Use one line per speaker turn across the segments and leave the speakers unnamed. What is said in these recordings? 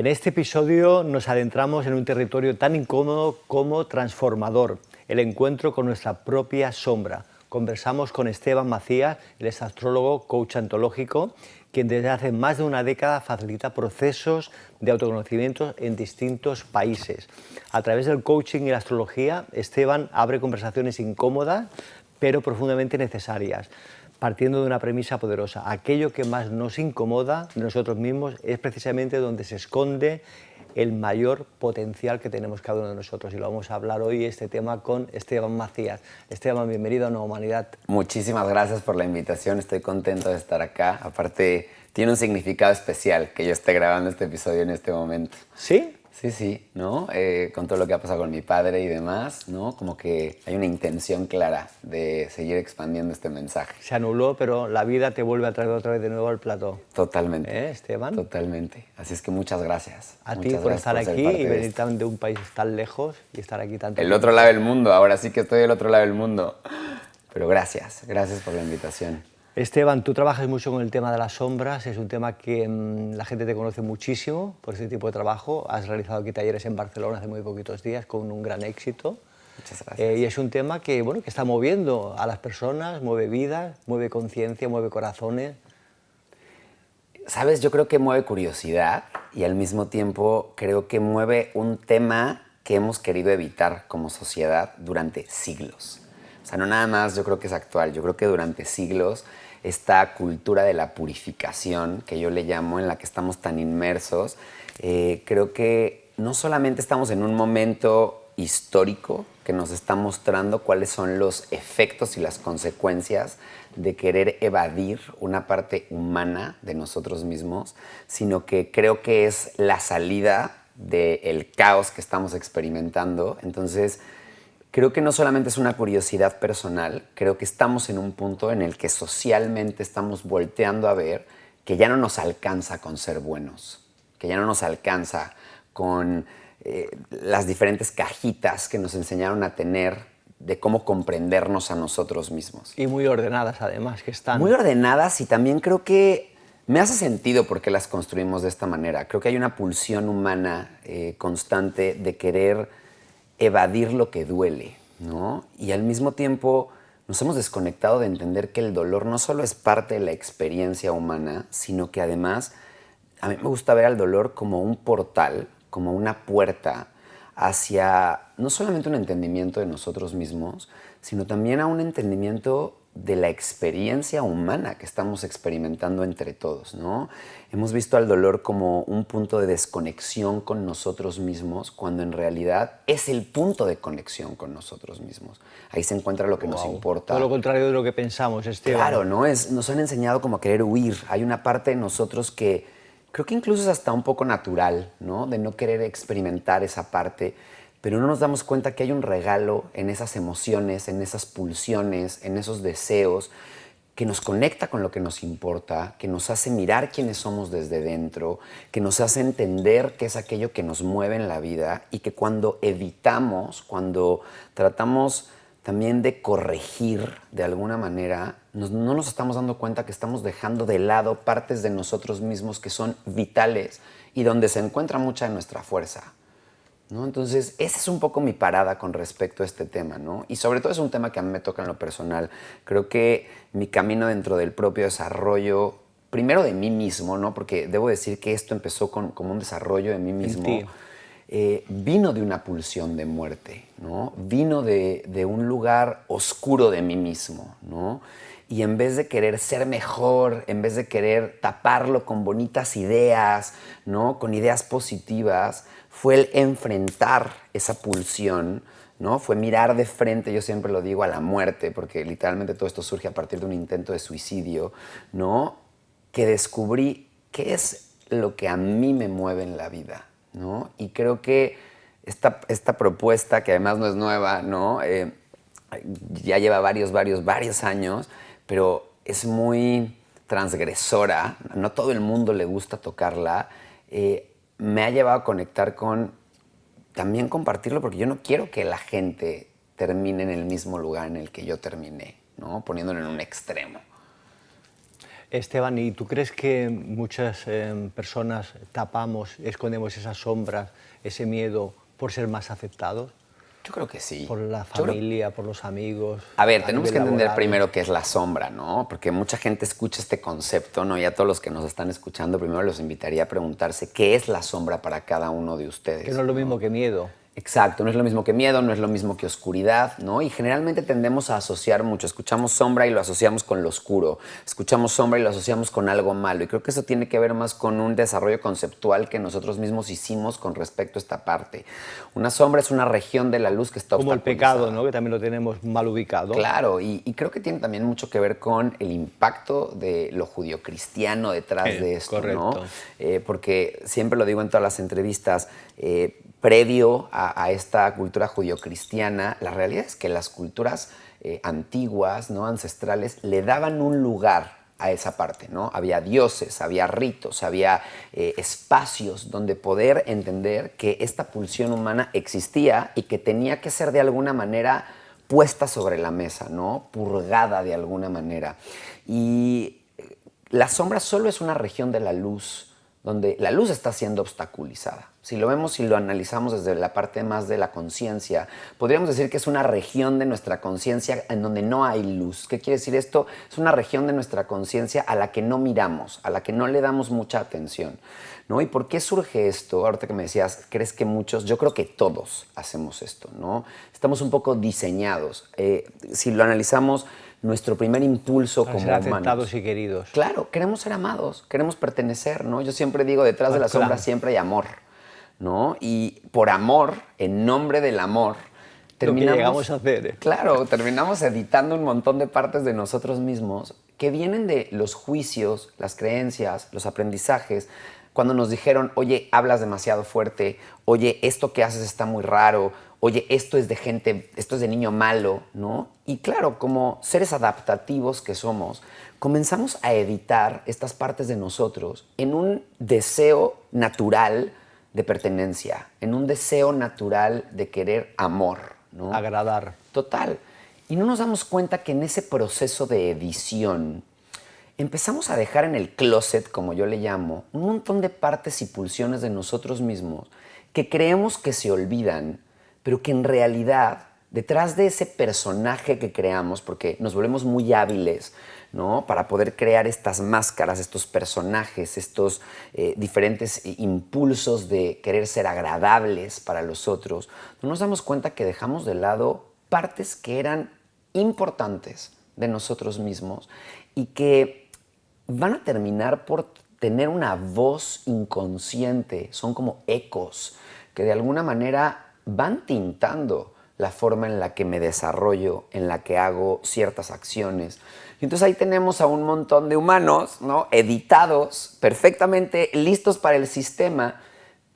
En este episodio nos adentramos en un territorio tan incómodo como transformador, el encuentro con nuestra propia sombra. Conversamos con Esteban Macías, él es astrólogo, coach antológico, quien desde hace más de una década facilita procesos de autoconocimiento en distintos países. A través del coaching y la astrología, Esteban abre conversaciones incómodas, pero profundamente necesarias, partiendo de una premisa poderosa. Aquello que más nos incomoda de nosotros mismos es precisamente donde se esconde el mayor potencial que tenemos cada uno de nosotros. Y lo vamos a hablar hoy, este tema, con Esteban Macías. Esteban, bienvenido a Nueva Humanidad.
Muchísimas gracias por la invitación, estoy contento de estar acá. Aparte, tiene un significado especial que yo esté grabando este episodio en este momento.
¿Sí?
Sí, ¿no? Con todo lo que ha pasado con mi padre y demás, ¿no? Como que hay una intención clara de seguir expandiendo este mensaje.
Se anuló, pero la vida te vuelve a traer otra vez de nuevo al plató.
Totalmente.
Esteban?
Totalmente. Así es que muchas gracias.
A
muchas
ti por estar
ser
aquí
parte
y
de
venir
esto.
de un país tan lejos y estar aquí tanto
El
tiempo.
otro lado del mundo, ahora sí que estoy del otro lado del mundo. Pero gracias por la invitación.
Esteban, tú trabajas mucho con el tema de las sombras, es un tema que la gente te conoce muchísimo por este tipo de trabajo. Has realizado aquí talleres en Barcelona hace muy poquitos días con un gran éxito.
Muchas gracias.
Y es un tema que, bueno, que está moviendo a las personas, mueve vidas, mueve conciencia, mueve corazones.
¿Sabes? Yo creo que mueve curiosidad y al mismo tiempo creo que mueve un tema que hemos querido evitar como sociedad durante siglos. O sea, no nada más yo creo que es actual, yo creo que durante siglos esta cultura de la purificación, que yo le llamo, en la que estamos tan inmersos, creo que no solamente estamos en un momento histórico que nos está mostrando cuáles son los efectos y las consecuencias de querer evadir una parte humana de nosotros mismos, sino que creo que es la salida del caos que estamos experimentando. Entonces, creo que no solamente es una curiosidad personal, creo que estamos en un punto en el que socialmente estamos volteando a ver que ya no nos alcanza con ser buenos, que ya no nos alcanza con las diferentes cajitas que nos enseñaron a tener de cómo comprendernos a nosotros mismos.
Y muy ordenadas, además, que están.
Muy ordenadas, y también creo que me hace sentido por qué las construimos de esta manera. Creo que hay una pulsión humana constante de querer evadir lo que duele, ¿no? Y al mismo tiempo nos hemos desconectado de entender que el dolor no solo es parte de la experiencia humana, sino que además a mí me gusta ver al dolor como un portal, como una puerta hacia no solamente un entendimiento de nosotros mismos, sino también a un entendimiento de la experiencia humana que estamos experimentando entre todos, ¿no? Hemos visto al dolor como un punto de desconexión con nosotros mismos, cuando en realidad es el punto de conexión con nosotros mismos. Ahí se encuentra lo que nos importa.
Todo lo contrario de lo que pensamos, Esteban.
Claro, ¿no? Nos han enseñado como a querer huir. Hay una parte de nosotros que creo que incluso es hasta un poco natural, ¿no? De no querer experimentar esa parte, pero no nos damos cuenta que hay un regalo en esas emociones, en esas pulsiones, en esos deseos, que nos conecta con lo que nos importa, que nos hace mirar quiénes somos desde dentro, que nos hace entender qué es aquello que nos mueve en la vida, y que cuando evitamos, cuando tratamos también de corregir de alguna manera, no nos estamos dando cuenta que estamos dejando de lado partes de nosotros mismos que son vitales y donde se encuentra mucha de nuestra fuerza, ¿no? Entonces, esa es un poco mi parada con respecto a este tema, ¿no? Y sobre todo es un tema que a mí me toca en lo personal. Creo que mi camino dentro del propio desarrollo, primero de mí mismo, ¿no? Porque debo decir que esto empezó como un desarrollo de mí mismo.
En ti.
Vino de una pulsión de muerte, ¿no? Vino de un lugar oscuro de mí mismo, ¿no? Y en vez de querer ser mejor, en vez de querer taparlo con bonitas ideas, ¿no? Con ideas positivas, fue el enfrentar esa pulsión, ¿no? Fue mirar de frente, yo siempre lo digo, a la muerte, porque literalmente todo esto surge a partir de un intento de suicidio, ¿no? Que descubrí qué es lo que a mí me mueve en la vida, ¿no? Y creo que esta propuesta, que además no es nueva, ¿no? Ya lleva varios años, pero es muy transgresora, no todo el mundo le gusta tocarla, me ha llevado a conectar con también compartirlo, porque yo no quiero que la gente termine en el mismo lugar en el que yo terminé, ¿no? Poniéndolo en un extremo.
Esteban, ¿y tú crees que muchas personas tapamos, escondemos esas sombras, ese miedo por ser más aceptados?
Yo creo que sí.
Por la
Yo creo-
familia, por los amigos,
A ver,
a
tenemos
nivel
que entender
laboral.
primero qué es la sombra, ¿no? Porque mucha gente escucha este concepto, ¿no? Y a todos los que nos están escuchando, primero los invitaría a preguntarse qué es la sombra para cada uno de ustedes.
Que no es lo mismo que miedo.
Exacto, no es lo mismo que miedo, no es lo mismo que oscuridad, ¿no? Y generalmente tendemos a asociar mucho. Escuchamos sombra y lo asociamos con lo oscuro. Escuchamos sombra y lo asociamos con algo malo. Y creo que eso tiene que ver más con un desarrollo conceptual que nosotros mismos hicimos con respecto a esta parte. Una sombra es una región de la luz que está
Como el
obstaculizada.
pecado, ¿no? Que también lo tenemos mal ubicado.
Claro, y creo que tiene también mucho que ver con el impacto de lo judio-cristiano detrás de esto,
correcto.
¿no? Porque siempre lo digo en todas las entrevistas, previo a esta cultura judio-cristiana, la realidad es que las culturas antiguas, ¿no? Ancestrales, le daban un lugar a esa parte, ¿no? Había dioses, había ritos, había espacios donde poder entender que esta pulsión humana existía y que tenía que ser de alguna manera puesta sobre la mesa, ¿no? Purgada de alguna manera. Y la sombra solo es una región de la luz donde la luz está siendo obstaculizada. Si lo vemos y lo analizamos desde la parte más de la conciencia, podríamos decir que es una región de nuestra conciencia en donde no hay luz. ¿Qué quiere decir esto? Es una región de nuestra conciencia a la que no miramos, a la que no le damos mucha atención, ¿no? ¿Y por qué surge esto? Ahorita que me decías, ¿crees que muchos? Yo creo que todos hacemos esto, ¿no? Estamos un poco diseñados. Si lo analizamos, nuestro primer impulso
Para
como
ser
humanos.
aceptados y queridos.
Claro, queremos ser amados, queremos pertenecer, ¿no? Yo siempre digo, detrás de la sombra siempre hay amor, ¿no? Y por amor, en nombre del amor,
Lo que llegamos a hacer.
Claro, terminamos editando un montón de partes de nosotros mismos que vienen de los juicios, las creencias, los aprendizajes, cuando nos dijeron, oye, hablas demasiado fuerte, oye, esto que haces está muy raro, oye, esto es de gente, esto es de niño malo, ¿no? Y claro, como seres adaptativos que somos, comenzamos a editar estas partes de nosotros en un deseo natural de pertenencia, en un deseo natural de querer amor, ¿no?
Agradar.
Total. Y no nos damos cuenta que en ese proceso de edición empezamos a dejar en el closet, como yo le llamo, un montón de partes y pulsiones de nosotros mismos que creemos que se olvidan, pero que en realidad, detrás de ese personaje que creamos, porque nos volvemos muy hábiles, ¿no? Para poder crear estas máscaras, estos personajes, estos diferentes impulsos de querer ser agradables para los otros, no nos damos cuenta que dejamos de lado partes que eran importantes de nosotros mismos y que van a terminar por tener una voz inconsciente, son como ecos que de alguna manera van tintando la forma en la que me desarrollo, en la que hago ciertas acciones. Y entonces ahí tenemos a un montón de humanos, ¿no? Editados, perfectamente listos para el sistema,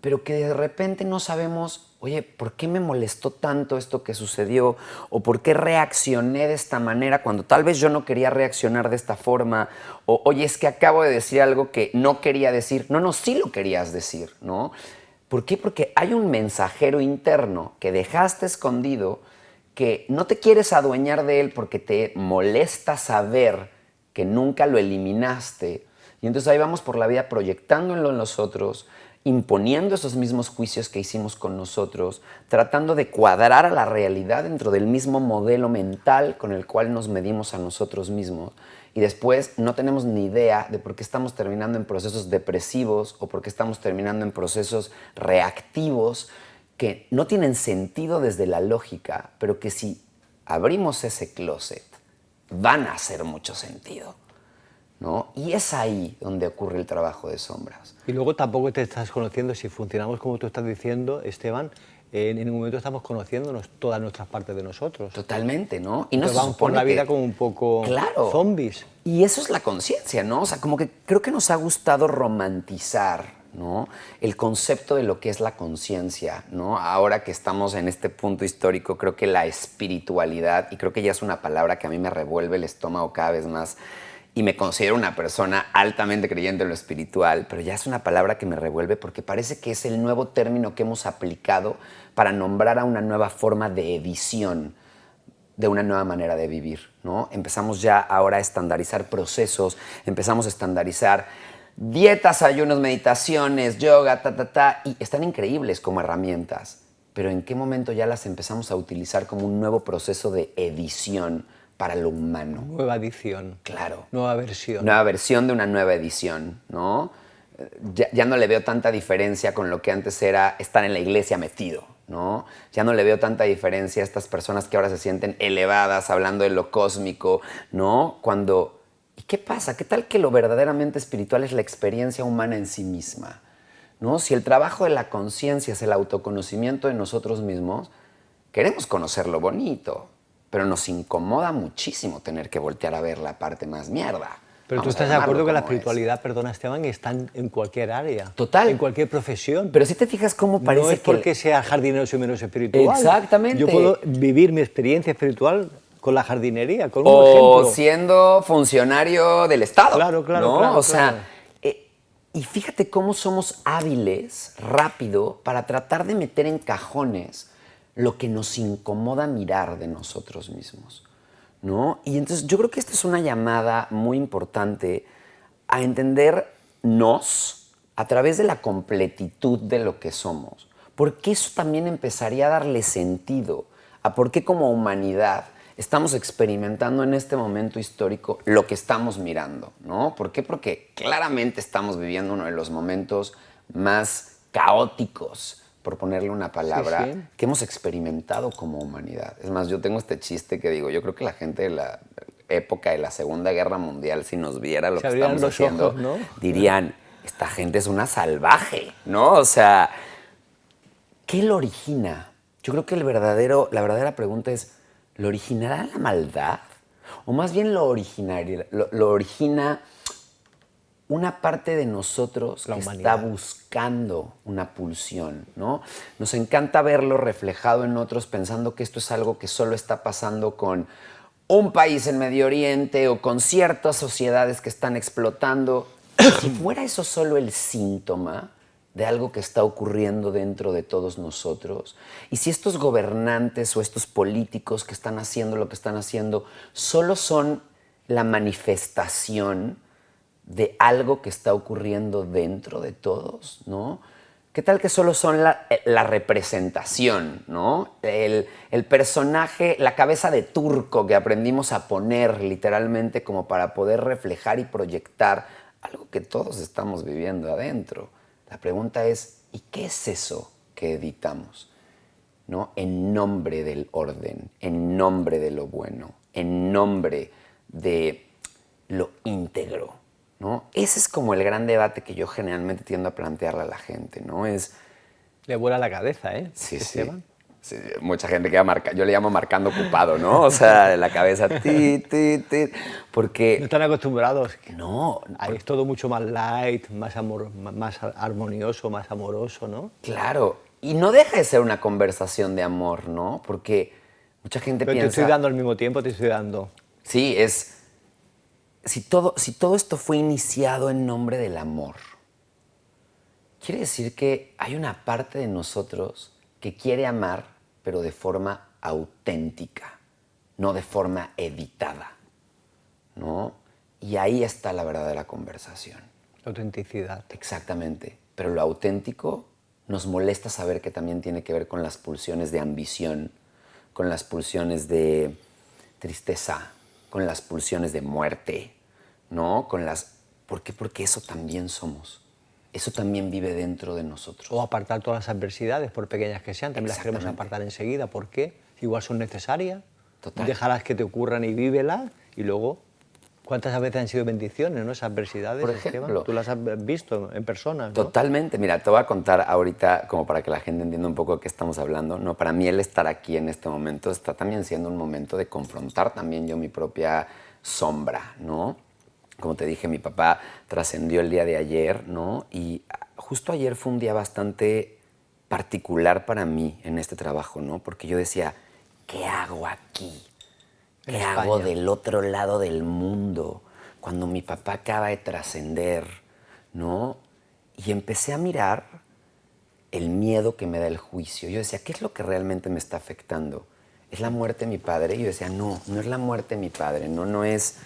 pero que de repente no sabemos, oye, ¿por qué me molestó tanto esto que sucedió? ¿O por qué reaccioné de esta manera cuando tal vez yo no quería reaccionar de esta forma? O, oye, es que acabo de decir algo que no quería decir. No, sí lo querías decir, ¿no? ¿Por qué? Porque hay un mensajero interno que dejaste escondido, que no te quieres adueñar de él porque te molesta saber que nunca lo eliminaste. Y entonces ahí vamos por la vida proyectándolo en los otros, imponiendo esos mismos juicios que hicimos con nosotros, tratando de cuadrar a la realidad dentro del mismo modelo mental con el cual nos medimos a nosotros mismos. Y después no tenemos ni idea de por qué estamos terminando en procesos depresivos o por qué estamos terminando en procesos reactivos que no tienen sentido desde la lógica, pero que si abrimos ese closet van a hacer mucho sentido, ¿no? Y es ahí donde ocurre el trabajo de sombras.
Y luego tampoco te estás conociendo, si funcionamos como tú estás diciendo, Esteban, en ningún momento estamos conociéndonos todas nuestras partes de nosotros.
Totalmente, ¿no? Y no
Entonces vamos por la vida como un poco zombies.
Y eso es la conciencia, ¿no? O sea, como que creo que nos ha gustado romantizar, ¿no? El concepto de lo que es la conciencia, ¿no? Ahora que estamos en este punto histórico, creo que la espiritualidad, y creo que ya es una palabra que a mí me revuelve el estómago cada vez más, y me considero una persona altamente creyente en lo espiritual, pero ya es una palabra que me revuelve porque parece que es el nuevo término que hemos aplicado para nombrar a una nueva forma de edición. de una nueva manera de vivir, ¿no? Empezamos ya ahora a estandarizar procesos, empezamos a estandarizar dietas, ayunos, meditaciones, yoga, y están increíbles como herramientas, pero ¿en qué momento ya las empezamos a utilizar como un nuevo proceso de edición para lo humano?
Nueva edición.
Claro.
Nueva versión.
Nueva versión de una nueva edición, ¿no? Ya no le veo tanta diferencia con lo que antes era estar en la iglesia metido, ¿no? Ya no le veo tanta diferencia a estas personas que ahora se sienten elevadas hablando de lo cósmico, ¿no? ¿Y qué pasa? ¿Qué tal que lo verdaderamente espiritual es la experiencia humana en sí misma? ¿No? Si el trabajo de la conciencia es el autoconocimiento de nosotros mismos, queremos conocer lo bonito, pero nos incomoda muchísimo tener que voltear a ver la parte más mierda.
Pero tú
Vamos a
estás de
llamarlo
acuerdo que la
como es.
espiritualidad, perdona Esteban, está en cualquier área.
Total.
En cualquier profesión.
Pero si te fijas cómo parece
no es
que...
porque sea jardinero soy menos espiritual.
Exactamente.
Yo puedo vivir mi experiencia espiritual con la jardinería, con un
O
ejemplo.
siendo funcionario del Estado.
Claro, claro,
¿no?
claro,
O sea,
claro.
y fíjate cómo somos hábiles, rápido, para tratar de meter en cajones lo que nos incomoda mirar de nosotros mismos, ¿no? Y entonces yo creo que esta es una llamada muy importante a entendernos a través de la completitud de lo que somos. Porque eso también empezaría a darle sentido a por qué como humanidad estamos experimentando en este momento histórico lo que estamos mirando, ¿no? ¿Por qué? Porque claramente estamos viviendo uno de los momentos más caóticos, por ponerle una palabra,
Sí, sí.
que hemos experimentado como humanidad. Es más, yo tengo este chiste que digo, yo creo que la gente de la época de la Segunda Guerra Mundial, si nos viera lo
Se
que
abrían
estamos
los
haciendo,
ojos, ¿no?
dirían, esta gente es una salvaje, ¿no? O sea, ¿qué lo origina? Yo creo que la verdadera pregunta es, ¿lo originará la maldad? O más bien lo origina una parte de nosotros
La
que
humanidad.
está buscando una pulsión, ¿no? Nos encanta verlo reflejado en otros pensando que esto es algo que solo está pasando con un país en Medio Oriente o con ciertas sociedades que están explotando. Si fuera eso solo el síntoma de algo que está ocurriendo dentro de todos nosotros, y si estos gobernantes o estos políticos que están haciendo lo que están haciendo solo son la manifestación de algo que está ocurriendo dentro de todos, ¿no? ¿Qué tal que solo son la representación, ¿no? El personaje, la cabeza de turco que aprendimos a poner literalmente como para poder reflejar y proyectar algo que todos estamos viviendo adentro. La pregunta es, ¿y qué es eso que editamos? ¿No? En nombre del orden, en nombre de lo bueno, en nombre de lo íntegro, ¿no? Ese es como el gran debate que yo generalmente tiendo a plantearle a la gente, ¿no?
Le vuela la cabeza, ¿eh?
Sí,
Esteban.
sí. Mucha gente queda yo le llamo marcando ocupado, ¿no? O sea, la cabeza, porque...
No están acostumbrados.
No,
Ahí es todo mucho más light, más armonioso, más amoroso, ¿no?
claro. Y no deja de ser una conversación de amor, ¿no? Porque mucha gente
Pero
piensa...
te estoy dando al mismo tiempo, te estoy dando.
Sí, si todo esto fue iniciado en nombre del amor, quiere decir que hay una parte de nosotros que quiere amar, pero de forma auténtica, no de forma editada, ¿no? Y ahí está la verdadera conversación.
La autenticidad.
Exactamente. Pero lo auténtico nos molesta saber que también tiene que ver con las pulsiones de ambición, con las pulsiones de tristeza, con las pulsiones de muerte, ¿no? ¿Por qué? Porque eso también somos. Eso también vive dentro de nosotros.
O apartar todas las adversidades, por pequeñas que sean, también las queremos
Exactamente.
apartar enseguida. ¿Por qué? Igual son necesarias.
Total.
Déjalas que te ocurran y vívelas. Y luego, ¿cuántas veces han sido bendiciones, ¿no? Esas adversidades,
Por
Esteban?
ejemplo.
Tú las has visto en persona, ¿no?
Totalmente. Mira, te voy a contar ahorita, como para que la gente entienda un poco de qué estamos hablando. No, para mí el estar aquí en este momento está también siendo un momento de confrontar también yo mi propia sombra, ¿no? Como te dije, mi papá trascendió el día de ayer, ¿no? Y justo ayer fue un día bastante particular para mí en este trabajo, ¿no? Porque yo decía, ¿qué hago aquí? ¿Qué hago del otro lado del mundo cuando mi papá acaba de trascender, ¿no? Y empecé a mirar el miedo que me da el juicio. Yo decía, ¿qué es lo que realmente me está afectando? ¿es la muerte de mi padre? Y yo decía, no, no es la muerte de mi padre, no es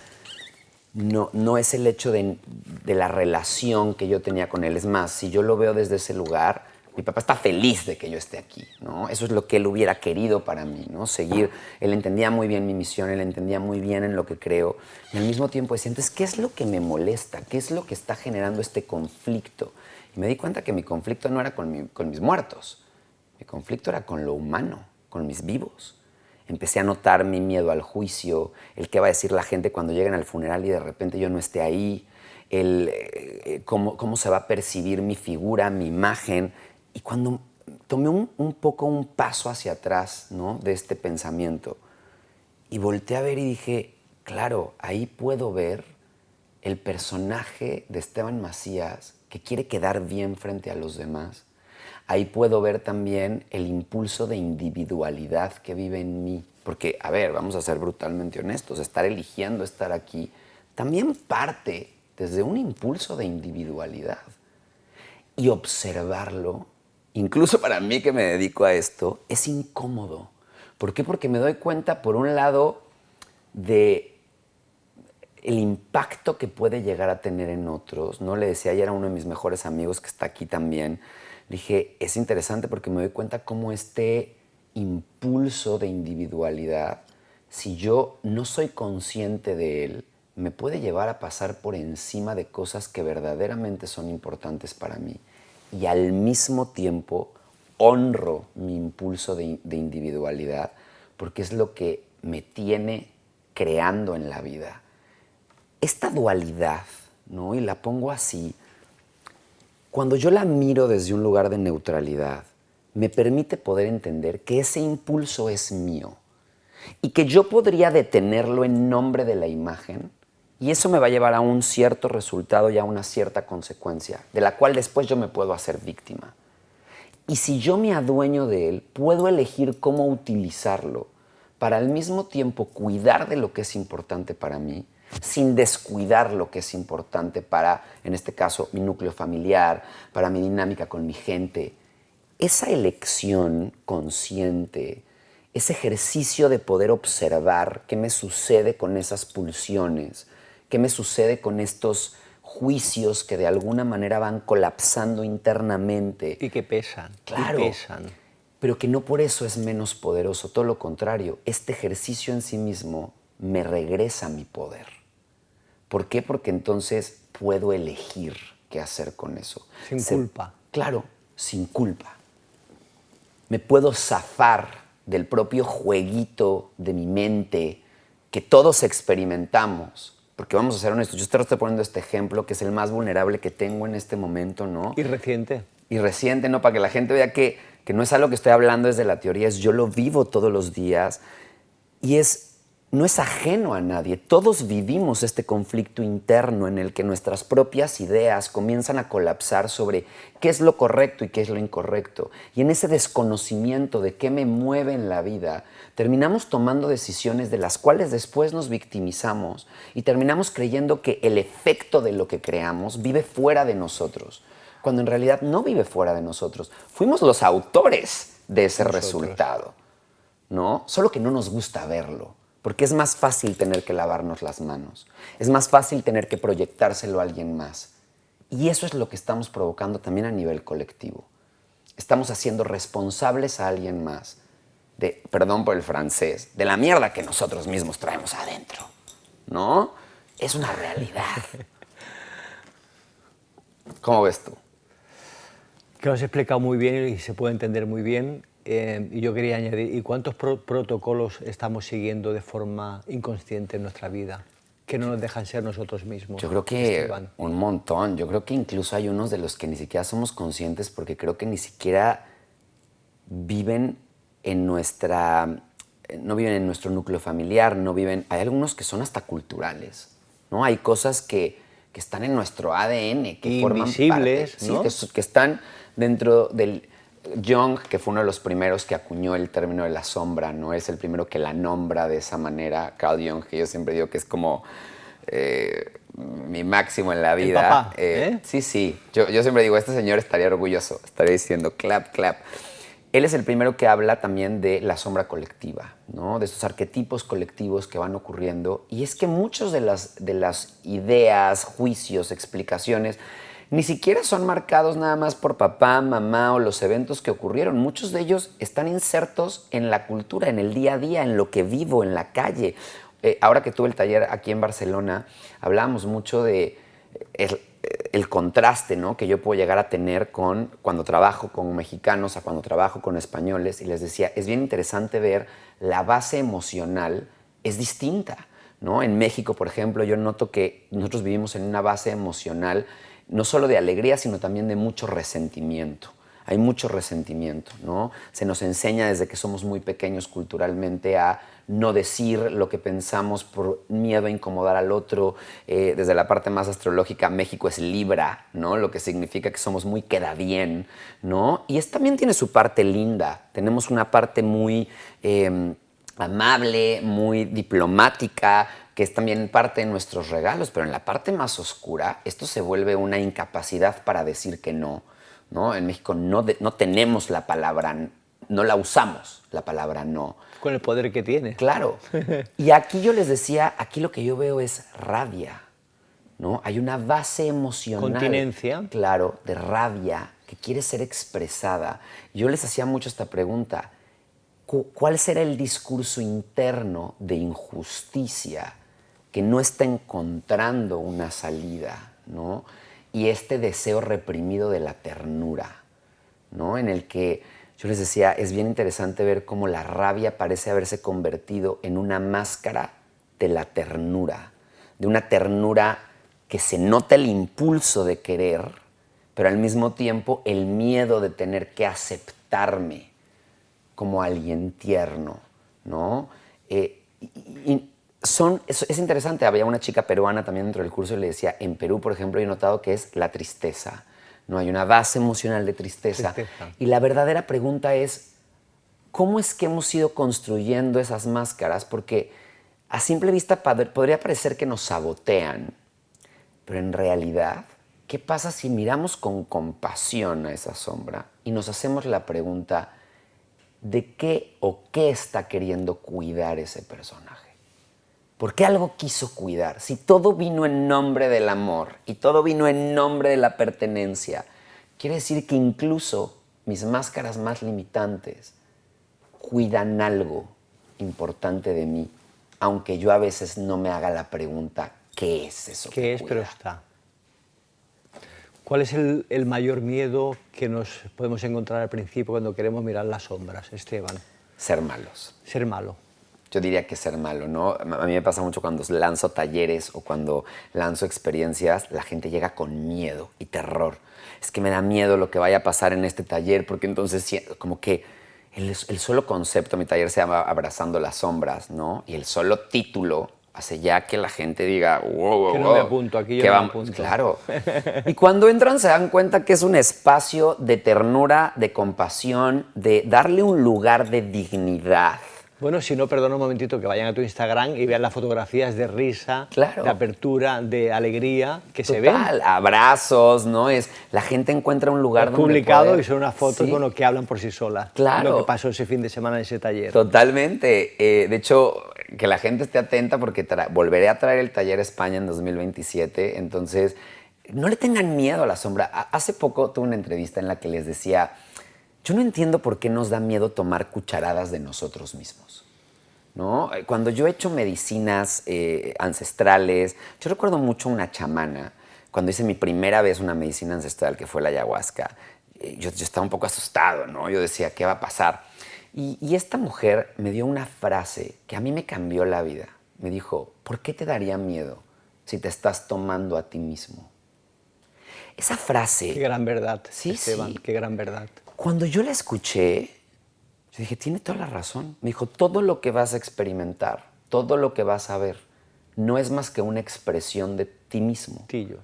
el hecho de la relación que yo tenía con él. Es más, si yo lo veo desde ese lugar, mi papá está feliz de que yo esté aquí, ¿no? Eso es lo que él hubiera querido para mí, ¿no? Seguir. Él entendía muy bien mi misión, él entendía muy bien en lo que creo. Y al mismo tiempo decía, entonces, ¿qué es lo que me molesta? ¿Qué es lo que está generando este conflicto? Y me di cuenta que mi conflicto no era con mis muertos. Mi conflicto era con lo humano, con mis vivos. Empecé a notar mi miedo al juicio, el qué va a decir la gente cuando lleguen al funeral y de repente yo no esté ahí, cómo se va a percibir mi figura, mi imagen. Y cuando tomé un poco un paso hacia atrás, ¿no?, de este pensamiento y volteé a ver y dije, claro, ahí puedo ver el personaje de Esteban Macías que quiere quedar bien frente a los demás. Ahí puedo ver también el impulso de individualidad que vive en mí. Porque, a ver, vamos a ser brutalmente honestos, estar eligiendo estar aquí también parte desde un impulso de individualidad. Y observarlo, incluso para mí que me dedico a esto, es incómodo. ¿Por qué? Porque me doy cuenta, por un lado, de el impacto que puede llegar a tener en otros, ¿no? Le decía ayer a uno de mis mejores amigos que está aquí también, le dije, es interesante porque me doy cuenta cómo este impulso de individualidad, si yo no soy consciente de él, me puede llevar a pasar por encima de cosas que verdaderamente son importantes para mí. Y al mismo tiempo honro mi impulso de individualidad porque es lo que me tiene creando en la vida. Esta dualidad, ¿no?, y la pongo así, cuando yo la miro desde un lugar de neutralidad, me permite poder entender que ese impulso es mío y que yo podría detenerlo en nombre de la imagen y eso me va a llevar a un cierto resultado y a una cierta consecuencia, de la cual después yo me puedo hacer víctima. Y si yo me adueño de él, puedo elegir cómo utilizarlo para al mismo tiempo cuidar de lo que es importante para mí, sin descuidar lo que es importante para, en este caso, mi núcleo familiar, para mi dinámica con mi gente. Esa elección consciente, ese ejercicio de poder observar qué me sucede con esas pulsiones, qué me sucede con estos juicios que de alguna manera van colapsando internamente.
Y que pesan,
Claro,
y pesan.
pero que no por eso es menos poderoso, todo lo contrario. Este ejercicio en sí mismo me regresa mi poder. ¿Por qué? Porque entonces puedo elegir qué hacer con eso.
Sin culpa.
Claro, sin culpa. Me puedo zafar del propio jueguito de mi mente que todos experimentamos. Porque vamos a ser honestos, yo te estoy poniendo este ejemplo que es el más vulnerable que tengo en este momento, ¿no?
Y reciente.
Y reciente, ¿no? Para que la gente vea que no es algo que estoy hablando desde la teoría, es yo lo vivo todos los días y no es ajeno a nadie. Todos vivimos este conflicto interno en el que nuestras propias ideas comienzan a colapsar sobre qué es lo correcto y qué es lo incorrecto. Y en ese desconocimiento de qué me mueve en la vida, terminamos tomando decisiones de las cuales después nos victimizamos y terminamos creyendo que el efecto de lo que creamos vive fuera de nosotros, cuando en realidad no vive fuera de nosotros. Fuimos los autores de ese resultado, ¿no? Solo que no nos gusta verlo. Porque es más fácil tener que lavarnos las manos. Es más fácil tener que proyectárselo a alguien más. Y eso es lo que estamos provocando también a nivel colectivo. Estamos haciendo responsables a alguien más de, perdón por el francés, de la mierda que nosotros mismos traemos adentro, ¿no? Es una realidad. ¿Cómo ves tú?
Que lo has explicado muy bien y se puede entender muy bien. Y yo quería añadir, ¿y cuántos protocolos estamos siguiendo de forma inconsciente en nuestra vida que no nos dejan ser nosotros mismos?
Yo creo que
Esteban,
un montón. Yo creo que incluso hay unos de los que ni siquiera somos conscientes porque creo que ni siquiera viven en no viven en nuestro núcleo familiar, no viven. Hay algunos que son hasta culturales, ¿no? Hay cosas que están en nuestro ADN, que forman
invisibles,
parte,
¿no?
sí, que están dentro del Jung, que fue uno de los primeros que acuñó el término de la sombra, ¿no? Es el primero que la nombra de esa manera. Carl Jung, que yo siempre digo que es como mi máximo en la vida.
El papá, ¿eh?
Sí. Yo siempre digo, este señor estaría orgulloso, estaría diciendo clap, clap. él es el primero que habla también de la sombra colectiva, ¿no? De estos arquetipos colectivos que van ocurriendo. Y es que muchos de las ideas, juicios, explicaciones, ni siquiera son marcados nada más por papá, mamá o los eventos que ocurrieron. Muchos de ellos están insertos en la cultura, en el día a día, en lo que vivo, en la calle. Ahora que tuve el taller aquí en Barcelona, hablábamos mucho de el contraste, ¿no?, que yo puedo llegar a tener con cuando trabajo con mexicanos a cuando trabajo con españoles. Y les decía, es bien interesante ver la base emocional es distinta, ¿no? En México, por ejemplo, yo noto que nosotros vivimos en una base emocional no solo de alegría, sino también de mucho resentimiento. Hay mucho resentimiento, ¿no? Se nos enseña desde que somos muy pequeños culturalmente a no decir lo que pensamos por miedo a incomodar al otro. Desde la parte más astrológica, México es Libra, ¿no? Lo que significa que somos muy queda bien, ¿no? Y también tiene su parte linda. Tenemos una parte muy amable, muy diplomática, que es también parte de nuestros regalos, pero en la parte más oscura esto se vuelve una incapacidad para decir que no, ¿no? En México no tenemos la palabra, no la usamos, la palabra no.
Con el poder que tiene.
Claro. Y aquí yo les decía, aquí lo que yo veo es rabia, ¿no? Hay una base emocional.
Continencia.
Claro, de rabia que quiere ser expresada. Yo les hacía mucho esta pregunta. ¿Cuál será el discurso interno de injusticia que no está encontrando una salida, ¿no? Y este deseo reprimido de la ternura, ¿no? En el que yo les decía, es bien interesante ver cómo la rabia parece haberse convertido en una máscara de la ternura, de una ternura que se nota el impulso de querer, pero al mismo tiempo el miedo de tener que aceptarme como alguien tierno, ¿no? Es interesante, había una chica peruana también dentro del curso y le decía, en Perú, por ejemplo, he notado que es la tristeza, ¿no? Hay una base emocional de tristeza. Y la verdadera pregunta es, ¿cómo es que hemos ido construyendo esas máscaras? Porque a simple vista podría parecer que nos sabotean, pero en realidad, ¿qué pasa si miramos con compasión a esa sombra y nos hacemos la pregunta, ¿de qué o qué está queriendo cuidar ese personaje? ¿Por qué algo quiso cuidar? Si todo vino en nombre del amor y todo vino en nombre de la pertenencia, quiere decir que incluso mis máscaras más limitantes cuidan algo importante de mí, aunque yo a veces no me haga la pregunta, ¿qué es eso?
¿Qué es? Pero está. ¿Cuál es el mayor miedo que nos podemos encontrar al principio cuando queremos mirar las sombras, Esteban?
Ser malos.
Ser malo.
Yo diría que ser malo, ¿no? A mí me pasa mucho cuando lanzo talleres o cuando lanzo experiencias, la gente llega con miedo y terror. Es que me da miedo lo que vaya a pasar en este taller, porque entonces como que el solo concepto, mi taller se llama Abrazando las Sombras, ¿no? Y el solo título hace ya que la gente diga, wow,
que no me apunto, aquí yo no me apunto.
Claro. Y cuando entran se dan cuenta que es un espacio de ternura, de compasión, de darle un lugar de dignidad.
Bueno, si no, perdona un momentito, que vayan a tu Instagram y vean las fotografías de risa,
claro,
de apertura, de alegría, que
total,
se ven.
Abrazos, ¿no? La gente encuentra un lugar donde
publicado
poder...
y son unas fotos,
sí,
bueno, que hablan por sí solas.
Claro.
Lo que pasó ese fin de semana en ese taller.
Totalmente. De hecho, que la gente esté atenta porque volveré a traer el taller a España en 2027. Entonces, no le tengan miedo a la sombra. Hace poco tuve una entrevista en la que les decía, yo no entiendo por qué nos da miedo tomar cucharadas de nosotros mismos, ¿no? Cuando yo he hecho medicinas ancestrales, yo recuerdo mucho una chamana, cuando hice mi primera vez una medicina ancestral, que fue la ayahuasca, yo estaba un poco asustado, ¿no? Yo decía, ¿qué va a pasar? Y esta mujer me dio una frase que a mí me cambió la vida. Me dijo, ¿por qué te daría miedo si te estás tomando a ti mismo? Esa frase...
Qué gran verdad,
sí,
Esteban,
sí.
Qué gran verdad.
Cuando yo la escuché, yo dije, tiene toda la razón. Me dijo, todo lo que vas a experimentar, todo lo que vas a ver, no es más que una expresión de ti mismo.
Tillo.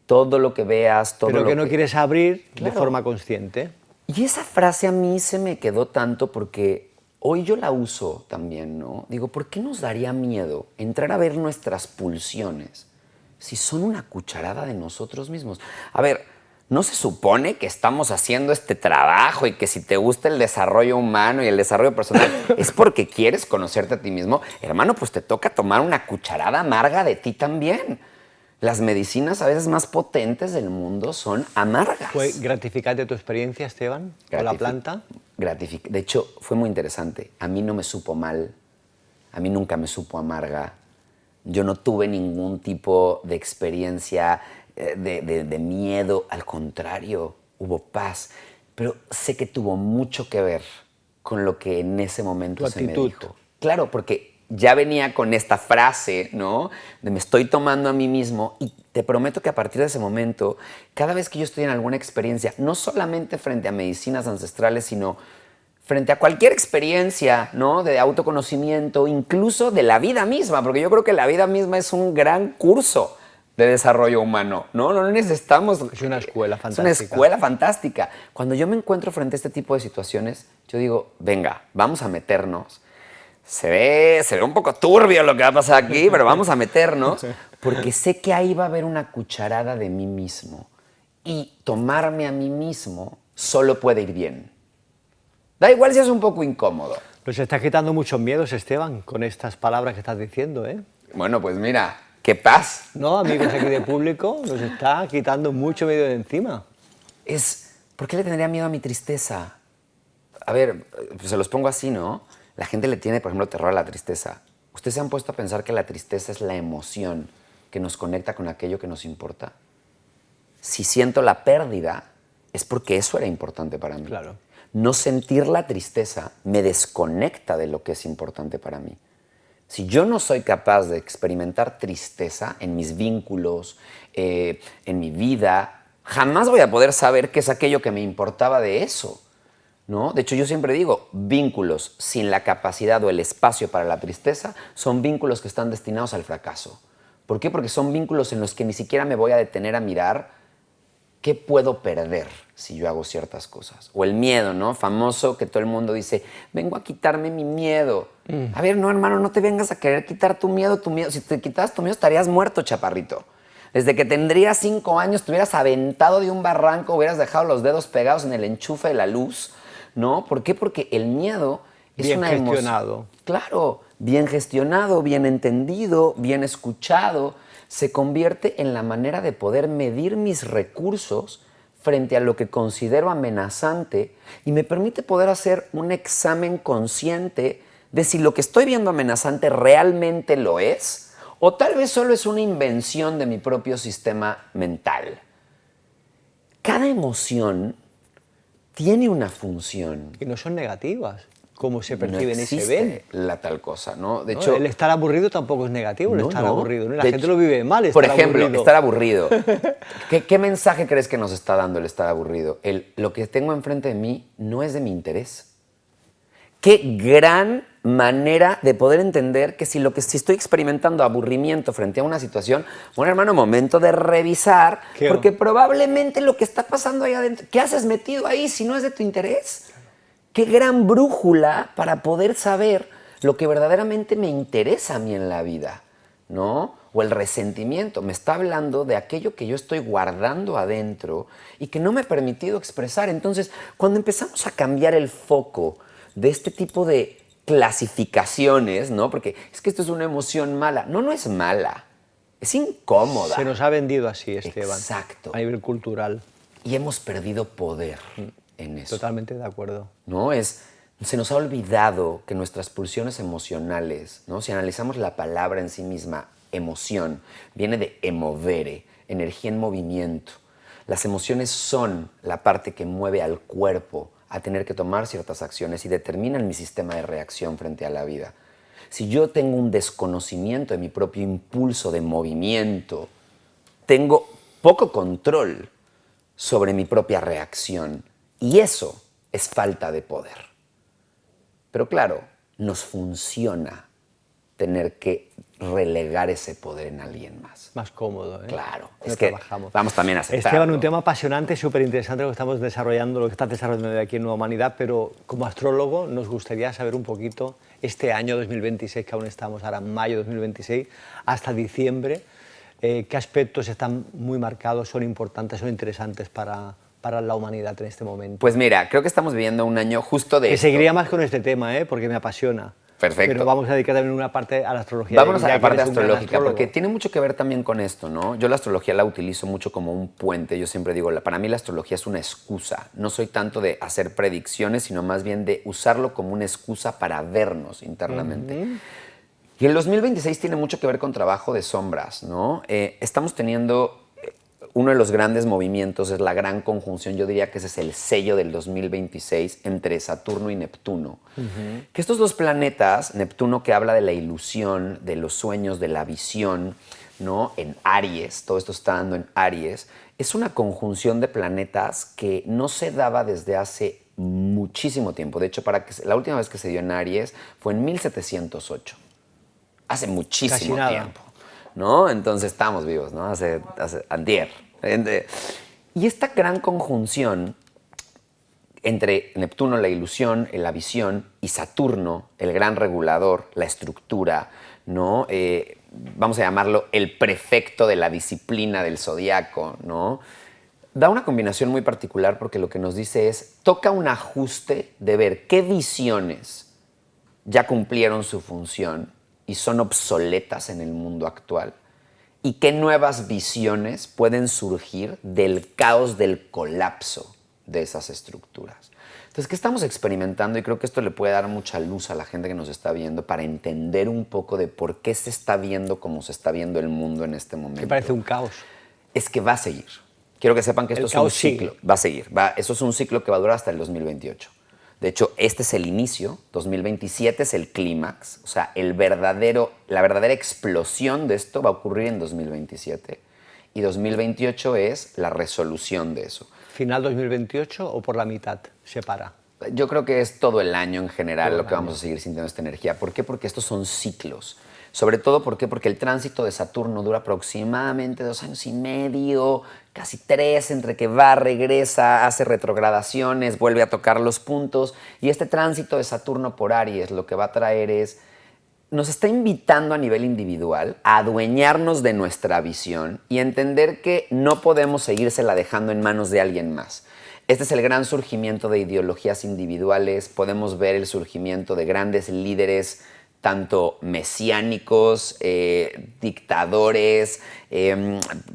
Todo lo que veas, todo
pero
lo
que no quieres abrir
claro,
de forma consciente.
Y esa frase a mí se me quedó tanto porque hoy yo la uso también, ¿no? Digo, ¿por qué nos daría miedo entrar a ver nuestras pulsiones si son una cucharada de nosotros mismos? A ver, ¿no se supone que estamos haciendo este trabajo y que si te gusta el desarrollo humano y el desarrollo personal es porque quieres conocerte a ti mismo? Hermano, pues te toca tomar una cucharada amarga de ti también. Las medicinas a veces más potentes del mundo son amargas.
¿Fue gratificante tu experiencia, Esteban, con la planta?
De hecho, fue muy interesante. A mí no me supo mal, a mí nunca me supo amarga. Yo no tuve ningún tipo de experiencia de miedo, al contrario, hubo paz. Pero sé que tuvo mucho que ver con lo que en ese momento se me dijo. Claro, porque ya venía con esta frase, ¿no? De me estoy tomando a mí mismo, y te prometo que a partir de ese momento, cada vez que yo estoy en alguna experiencia, no solamente frente a medicinas ancestrales, sino frente a cualquier experiencia, ¿no? De autoconocimiento, incluso de la vida misma, porque yo creo que la vida misma es un gran curso de desarrollo humano, ¿no? No necesitamos...
Es una escuela fantástica.
Es una escuela fantástica. Cuando yo me encuentro frente a este tipo de situaciones, yo digo, venga, vamos a meternos. Se ve un poco turbio lo que va a pasar aquí, pero vamos a meternos, porque sé que ahí va a haber una cucharada de mí mismo. Y tomarme a mí mismo solo puede ir bien. Da igual si es un poco incómodo.
Nos estás quitando muchos miedos, Esteban, con estas palabras que estás diciendo, ¿eh?
Bueno, pues mira, qué paz.
No, amigos aquí de público, nos está quitando mucho miedo de encima.
¿Por qué le tendría miedo a mi tristeza? A ver, pues se los pongo así, ¿no? La gente le tiene, por ejemplo, terror a la tristeza. ¿Ustedes se han puesto a pensar que la tristeza es la emoción que nos conecta con aquello que nos importa? Si siento la pérdida, es porque eso era importante para mí.
Claro.
No sentir la tristeza me desconecta de lo que es importante para mí. Si yo no soy capaz de experimentar tristeza en mis vínculos, en mi vida, jamás voy a poder saber qué es aquello que me importaba de eso, ¿no? De hecho, yo siempre digo, vínculos sin la capacidad o el espacio para la tristeza son vínculos que están destinados al fracaso. ¿Por qué? Porque son vínculos en los que ni siquiera me voy a detener a mirar qué puedo perder si yo hago ciertas cosas. O el miedo, ¿no? Famoso, que todo el mundo dice, vengo a quitarme mi miedo. A ver, no, hermano, no te vengas a querer quitar tu miedo, tu miedo. Si te quitaras tu miedo, estarías muerto, chaparrito. Desde que tendrías 5 años, te hubieras aventado de un barranco, hubieras dejado los dedos pegados en el enchufe de la luz, ¿no? ¿Por qué? Porque el miedo es
bien
una emoción.
gestionado.
Claro, bien gestionado, bien entendido, bien escuchado, se convierte en la manera de poder medir mis recursos frente a lo que considero amenazante y me permite poder hacer un examen consciente de si lo que estoy viendo amenazante realmente lo es o tal vez solo es una invención de mi propio sistema mental. Cada emoción tiene una función.
Y no son negativas, como se perciben
No
y se ven.
existe la tal cosa, ¿no? De
No,
hecho,
el estar aburrido tampoco es negativo, el estar aburrido, ¿no? La gente lo vive mal,
Por
estar
ejemplo,
aburrido.
estar aburrido. ¿Qué mensaje crees que nos está dando el estar aburrido? Lo que tengo enfrente de mí no es de mi interés. Qué gran manera de poder entender que si estoy experimentando aburrimiento frente a una situación, bueno, hermano, momento de revisar, porque probablemente lo que está pasando ahí adentro, ¿qué haces metido ahí si no es de tu interés? Qué gran brújula para poder saber lo que verdaderamente me interesa a mí en la vida, ¿no? O el resentimiento me está hablando de aquello que yo estoy guardando adentro y que no me he permitido expresar. Entonces, cuando empezamos a cambiar el foco de este tipo de clasificaciones, ¿no? Porque es que esto es una emoción mala. No, no es mala. Es incómoda.
Se nos ha vendido así, Esteban.
Exacto.
A nivel cultural.
Y hemos perdido poder en eso.
Totalmente de acuerdo.
¿No? Se nos ha olvidado que nuestras pulsiones emocionales, ¿no? Si analizamos la palabra en sí misma, emoción, viene de emovere, energía en movimiento. Las emociones son la parte que mueve al cuerpo a tener que tomar ciertas acciones y determinan mi sistema de reacción frente a la vida. Si yo tengo un desconocimiento de mi propio impulso de movimiento, tengo poco control sobre mi propia reacción y eso es falta de poder. Pero claro, nos funciona tener que relegar ese poder en alguien más.
Más cómodo, ¿eh?
Claro,
No
es que
trabajamos.
vamos también a aceptarlo.
Esteban, un tema apasionante, súper interesante lo que estamos desarrollando, lo que estás desarrollando aquí en Nueva Humanidad, pero como astrólogo nos gustaría saber un poquito este año 2026, que aún estamos ahora en mayo 2026, hasta diciembre, ¿Qué aspectos están muy marcados, son importantes, son interesantes para la humanidad en este momento?
Pues mira, creo que estamos viviendo un año justo de
que
esto.
seguiría más con este tema, porque me apasiona.
Perfecto.
Pero vamos a dedicar también una parte a la astrología.
Vámonos a
ya
la
que
parte
eres un gran
astrológica,
astrólogo.
porque tiene mucho que ver también con esto, ¿no? Yo la astrología la utilizo mucho como un puente. Yo siempre digo, para mí la astrología es una excusa. No soy tanto de hacer predicciones, sino más bien de usarlo como una excusa para vernos internamente. Y el 2026 tiene mucho que ver con trabajo de sombras, ¿no? Estamos teniendo uno de los grandes movimientos, es la gran conjunción, yo diría que ese es el sello del 2026 entre Saturno y Neptuno. Que estos dos planetas, Neptuno que habla de la ilusión, de los sueños, de la visión, ¿no? En Aries, todo esto está dando en Aries, es una conjunción de planetas que no se daba desde hace muchísimo tiempo. De hecho, la última vez que se dio en Aries fue en 1708. Hace muchísimo tiempo, ¿no? Entonces estamos vivos, ¿no? Hace antier. Y esta gran conjunción entre Neptuno, la ilusión, la visión, y Saturno, el gran regulador, la estructura, ¿no? Vamos a llamarlo el prefecto de la disciplina del zodiaco, ¿no? Da una combinación muy particular porque lo que nos dice es, toca un ajuste de ver qué visiones ya cumplieron su función y son obsoletas en el mundo actual, y qué nuevas visiones pueden surgir del caos, del colapso de esas estructuras. Entonces, ¿qué estamos experimentando? Y creo que esto le puede dar mucha luz a la gente que nos está viendo para entender un poco de por qué se está viendo como se está viendo el mundo en este momento.
Que parece un caos.
Es que va a seguir. Quiero que sepan que esto es un ciclo.
Sigue.
Va a seguir. Eso es un ciclo que va a durar hasta el 2028. De hecho, este es el inicio, 2027 es el clímax, o sea, la verdadera explosión de esto va a ocurrir en 2027 y 2028 es la resolución de eso.
¿Final 2028 o por la mitad se para?
Yo creo que es todo el año en general lo que vamos a seguir sintiendo esta energía. ¿Por qué? Porque estos son ciclos. Sobre todo, ¿por qué? Porque el tránsito de Saturno dura aproximadamente 2 años y medio, casi 3, entre que va, regresa, hace retrogradaciones, vuelve a tocar los puntos. Y este tránsito de Saturno por Aries lo que va a traer es, nos está invitando a nivel individual a adueñarnos de nuestra visión y entender que no podemos seguírsela dejando en manos de alguien más. Este es el gran surgimiento de ideologías individuales. Podemos ver el surgimiento de grandes líderes tanto mesiánicos, dictadores,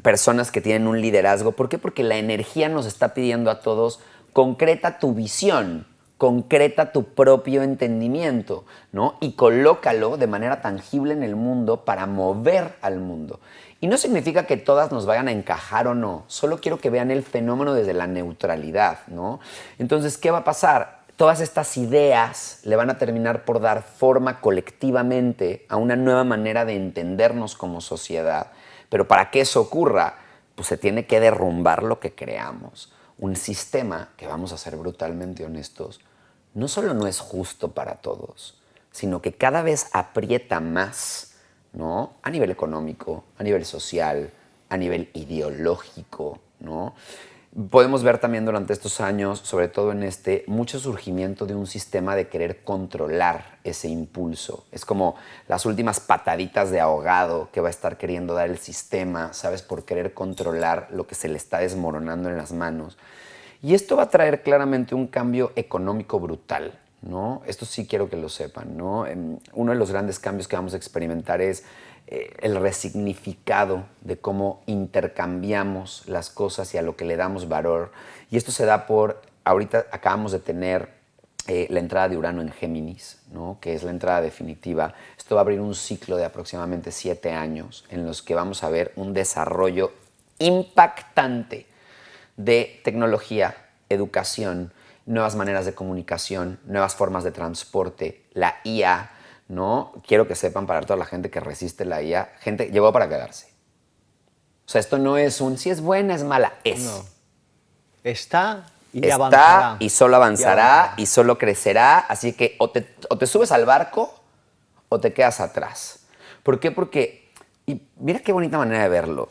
personas que tienen un liderazgo. ¿Por qué? Porque la energía nos está pidiendo a todos, concreta tu visión, concreta tu propio entendimiento, ¿no? Y colócalo de manera tangible en el mundo para mover al mundo. Y no significa que todas nos vayan a encajar o no, solo quiero que vean el fenómeno desde la neutralidad, ¿no? Entonces, ¿qué va a pasar? Todas estas ideas le van a terminar por dar forma colectivamente a una nueva manera de entendernos como sociedad. Pero para que eso ocurra, pues se tiene que derrumbar lo que creamos. Un sistema que, vamos a ser brutalmente honestos, no solo no es justo para todos, sino que cada vez aprieta más, ¿no? A nivel económico, a nivel social, a nivel ideológico, ¿no? Podemos ver también durante estos años, sobre todo en mucho surgimiento de un sistema de querer controlar ese impulso. Es como las últimas pataditas de ahogado que va a estar queriendo dar el sistema, ¿sabes? Por querer controlar lo que se le está desmoronando en las manos. Y esto va a traer claramente un cambio económico brutal, ¿no? Esto sí quiero que lo sepan, ¿no? Uno de los grandes cambios que vamos a experimentar es el resignificado de cómo intercambiamos las cosas y a lo que le damos valor. Y esto se da ahorita acabamos de tener la entrada de Urano en Géminis, ¿no? Que es la entrada definitiva. Esto va a abrir un ciclo de aproximadamente 7 años en los que vamos a ver un desarrollo impactante de tecnología, educación, nuevas maneras de comunicación, nuevas formas de transporte, la IA, ¿no? Quiero que sepan, para toda la gente que resiste la IA, gente llegó para quedarse. O sea, esto no es si es buena, es mala, es. No.
Está y avanzará.
Está y solo avanzará y solo crecerá, así que o te subes al barco o te quedas atrás. ¿Por qué? Porque, y mira qué bonita manera de verlo.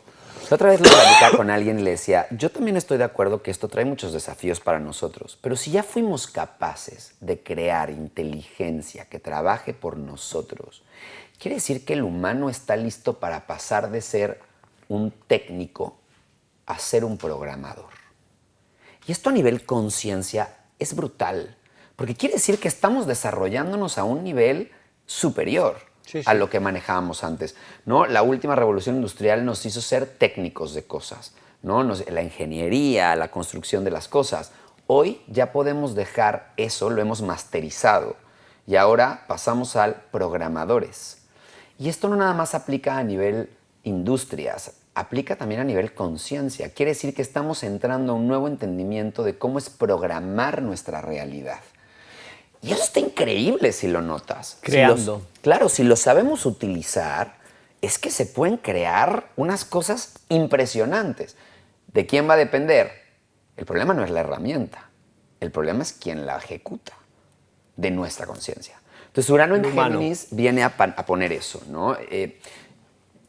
La otra vez lo platicaba con alguien y le decía, yo también estoy de acuerdo que esto trae muchos desafíos para nosotros, pero si ya fuimos capaces de crear inteligencia que trabaje por nosotros, quiere decir que el humano está listo para pasar de ser un técnico a ser un programador. Y esto a nivel conciencia es brutal, porque quiere decir que estamos desarrollándonos a un nivel superior a lo que manejábamos antes, ¿no? La última revolución industrial nos hizo ser técnicos de cosas, ¿no? La ingeniería, la construcción de las cosas. Hoy ya podemos dejar eso, lo hemos masterizado, y ahora pasamos al programadores. Y esto no nada más aplica a nivel industrias, aplica también a nivel conciencia. Quiere decir que estamos entrando a un nuevo entendimiento de cómo es programar nuestra realidad. Y eso está increíble si lo notas.
Creando.
Claro, si lo sabemos utilizar, es que se pueden crear unas cosas impresionantes. ¿De quién va a depender? El problema no es la herramienta, el problema es quién la ejecuta, de nuestra conciencia. Entonces Urano en Géminis viene a poner eso, ¿no?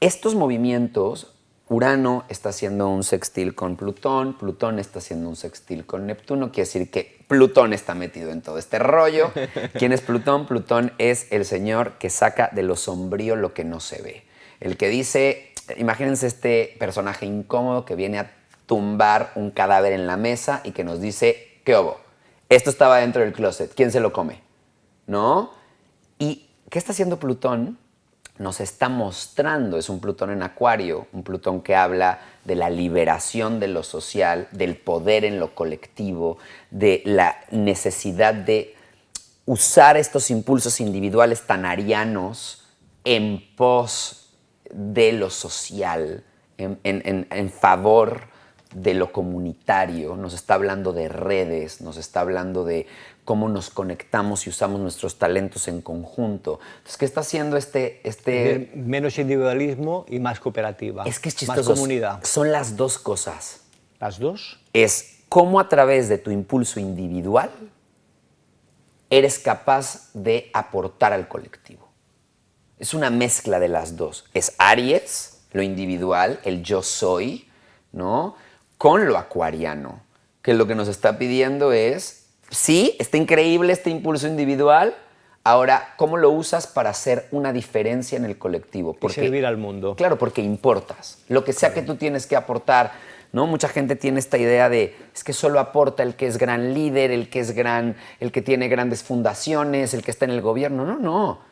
Estos movimientos, Urano está haciendo un sextil con Plutón, Plutón está haciendo un sextil con Neptuno, quiere decir que Plutón está metido en todo este rollo. ¿Quién es Plutón? Plutón es el señor que saca de lo sombrío lo que no se ve. El que dice, imagínense este personaje incómodo que viene a tumbar un cadáver en la mesa y que nos dice, ¿qué hubo? Esto estaba dentro del closet, ¿quién se lo come? ¿No? ¿Y qué está haciendo Plutón? Nos está mostrando, es un Plutón en Acuario, un Plutón que habla de la liberación de lo social, del poder en lo colectivo, de la necesidad de usar estos impulsos individuales tan arianos en pos de lo social, en favor de lo comunitario. Nos está hablando de redes, nos está hablando de cómo nos conectamos y usamos nuestros talentos en conjunto. Entonces, ¿qué está haciendo
menos individualismo y más cooperativa?
Es que es chistoso.
Más comunidad.
Son las dos cosas.
¿Las dos?
Es cómo a través de tu impulso individual eres capaz de aportar al colectivo. Es una mezcla de las dos. Es Aries, lo individual, el yo soy, ¿no? Con lo acuariano, que lo que nos está pidiendo es, sí, está increíble este impulso individual, ahora, ¿cómo lo usas para hacer una diferencia en el colectivo?
Porque, y servir al mundo.
Claro, porque importas. Lo que sea que tú tienes que aportar, ¿no? Mucha gente tiene esta idea de, es que solo aporta el que es gran líder, el que tiene grandes fundaciones, el que está en el gobierno. No, no.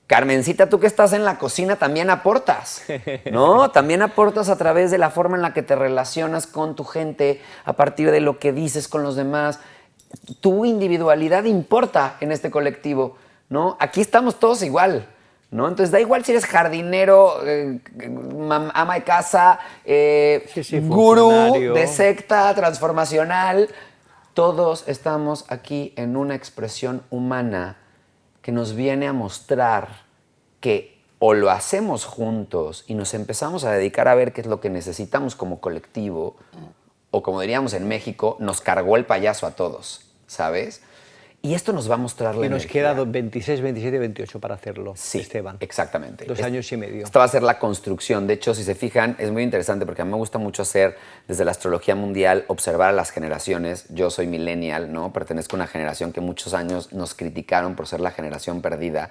Carmencita, tú que estás en la cocina también aportas, ¿no? También aportas a través de la forma en la que te relacionas con tu gente, a partir de lo que dices con los demás. Tu individualidad importa en este colectivo, ¿no? Aquí estamos todos igual, ¿no? Entonces da igual si eres jardinero, ama de casa, gurú de secta transformacional. Todos estamos aquí en una expresión humana que nos viene a mostrar que o lo hacemos juntos y nos empezamos a dedicar a ver qué es lo que necesitamos como colectivo, o como diríamos en México, nos cargó el payaso a todos, ¿sabes? Y esto nos va a mostrar la energía.
Y nos queda 26, 27 y 28 para hacerlo,
sí,
Esteban.
Exactamente.
2 años y medio.
Esta va a ser la construcción. De hecho, si se fijan, es muy interesante porque a mí me gusta mucho hacer, desde la astrología mundial, observar a las generaciones. Yo soy millennial, ¿no? Pertenezco a una generación que muchos años nos criticaron por ser la generación perdida.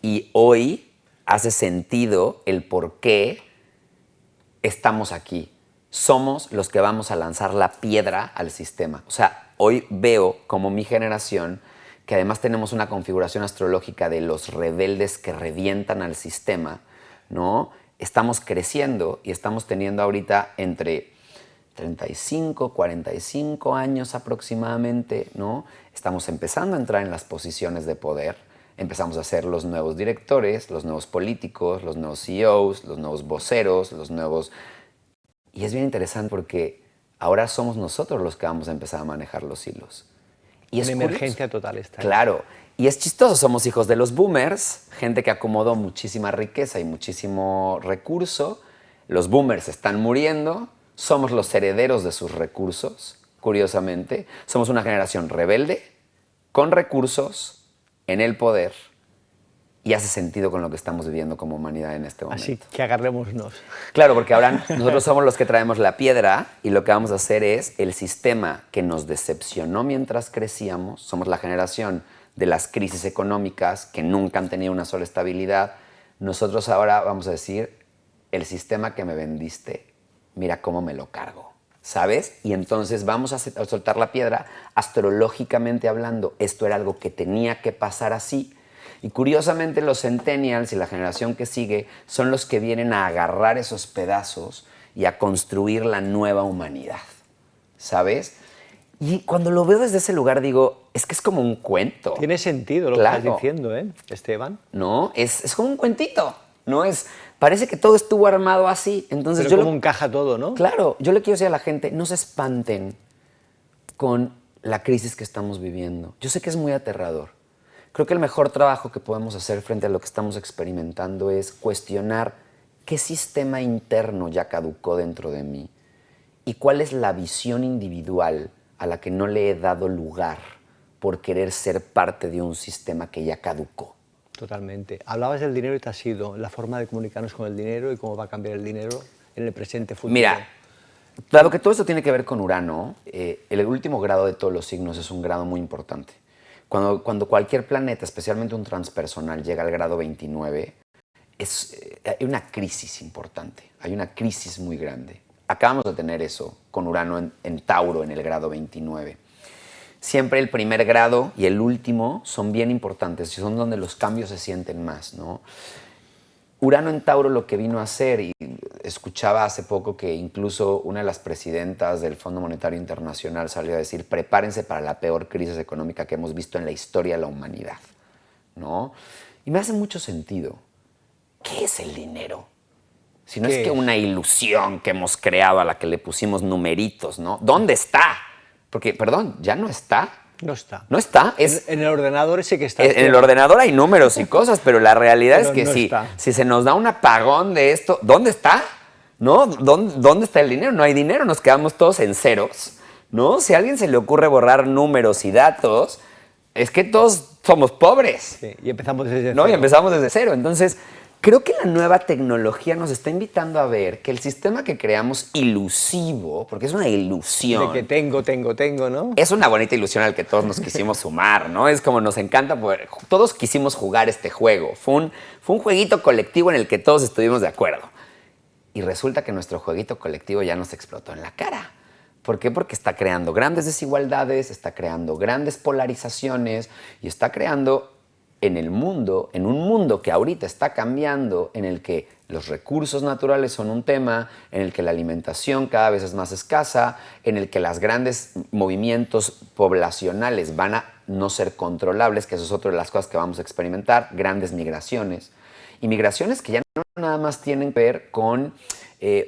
Y hoy hace sentido el por qué estamos aquí. Somos los que vamos a lanzar la piedra al sistema. O sea, hoy veo como mi generación, que además tenemos una configuración astrológica de los rebeldes que revientan al sistema, ¿no? Estamos creciendo y estamos teniendo ahorita entre 35, 45 años aproximadamente, ¿no? Estamos empezando a entrar en las posiciones de poder, empezamos a ser los nuevos directores, los nuevos políticos, los nuevos CEOs, los nuevos voceros, los nuevos... Y es bien interesante porque ahora somos nosotros los que vamos a empezar a manejar los hilos. Y es
una emergencia total esta.
Claro. Y es chistoso, somos hijos de los boomers, gente que acomodó muchísima riqueza y muchísimo recurso. Los boomers están muriendo, somos los herederos de sus recursos, curiosamente. Somos una generación rebelde, con recursos, en el poder, y hace sentido con lo que estamos viviendo como humanidad en este momento.
Así que agarrémonos.
Claro, porque ahora nosotros somos los que traemos la piedra y lo que vamos a hacer es el sistema que nos decepcionó mientras crecíamos. Somos la generación de las crisis económicas que nunca han tenido una sola estabilidad. Nosotros ahora vamos a decir, el sistema que me vendiste, mira cómo me lo cargo, ¿sabes? Y entonces vamos a soltar la piedra, astrológicamente hablando, esto era algo que tenía que pasar así. Y curiosamente los centennials y la generación que sigue son los que vienen a agarrar esos pedazos y a construir la nueva humanidad, ¿sabes? Y cuando lo veo desde ese lugar digo, es que es como un cuento.
Tiene sentido lo que estás diciendo, ¿eh, Esteban?
No, es como un cuentito, ¿no? Parece que todo estuvo armado así. Entonces
pero cómo encaja todo, ¿no?
Claro, yo le quiero decir a la gente, no se espanten con la crisis que estamos viviendo. Yo sé que es muy aterrador. Creo que el mejor trabajo que podemos hacer frente a lo que estamos experimentando es cuestionar qué sistema interno ya caducó dentro de mí y cuál es la visión individual a la que no le he dado lugar por querer ser parte de un sistema que ya caducó.
Totalmente. Hablabas del dinero y te has ido, la forma de comunicarnos con el dinero y cómo va a cambiar el dinero en el presente, futuro.
Mira, dado que todo esto tiene que ver con Urano, el último grado de todos los signos es un grado muy importante. Cuando cualquier planeta, especialmente un transpersonal, llega al grado 29, hay una crisis importante, hay una crisis muy grande. Acabamos de tener eso con Urano en Tauro en el grado 29. Siempre el primer grado y el último son bien importantes y son donde los cambios se sienten más, ¿no? Urano en Tauro lo que vino a hacer, y escuchaba hace poco que incluso una de las presidentas del Fondo Monetario Internacional salió a decir, prepárense para la peor crisis económica que hemos visto en la historia de la humanidad, ¿no? Y me hace mucho sentido. ¿Qué es el dinero? Si no es que una ilusión que hemos creado a la que le pusimos numeritos, ¿no? ¿Dónde está? Porque, perdón, ya no está.
No está.
No está.
En el ordenador sí que está.
En el ordenador hay números y cosas, pero la realidad es que si se nos da un apagón de esto, ¿dónde está? ¿No? ¿Dónde está el dinero? No hay dinero, nos quedamos todos en ceros, ¿no? Si a alguien se le ocurre borrar números y datos, es que todos somos pobres.
Sí, y empezamos desde cero.
¿No? Y empezamos desde cero. Entonces, creo que la nueva tecnología nos está invitando a ver que el sistema que creamos ilusivo, porque es una ilusión.
De que tengo, ¿no?
Es una bonita ilusión al que todos nos quisimos sumar, ¿no? Es como nos encanta poder. Todos quisimos jugar este juego. Fue un jueguito colectivo en el que todos estuvimos de acuerdo. Y resulta que nuestro jueguito colectivo ya nos explotó en la cara. ¿Por qué? Porque está creando grandes desigualdades, está creando grandes polarizaciones y está creando en el mundo, en un mundo que ahorita está cambiando, en el que los recursos naturales son un tema, en el que la alimentación cada vez es más escasa, en el que los grandes movimientos poblacionales van a no ser controlables, que eso es otra de las cosas que vamos a experimentar, grandes migraciones. Y migraciones que ya no nada más tienen que ver con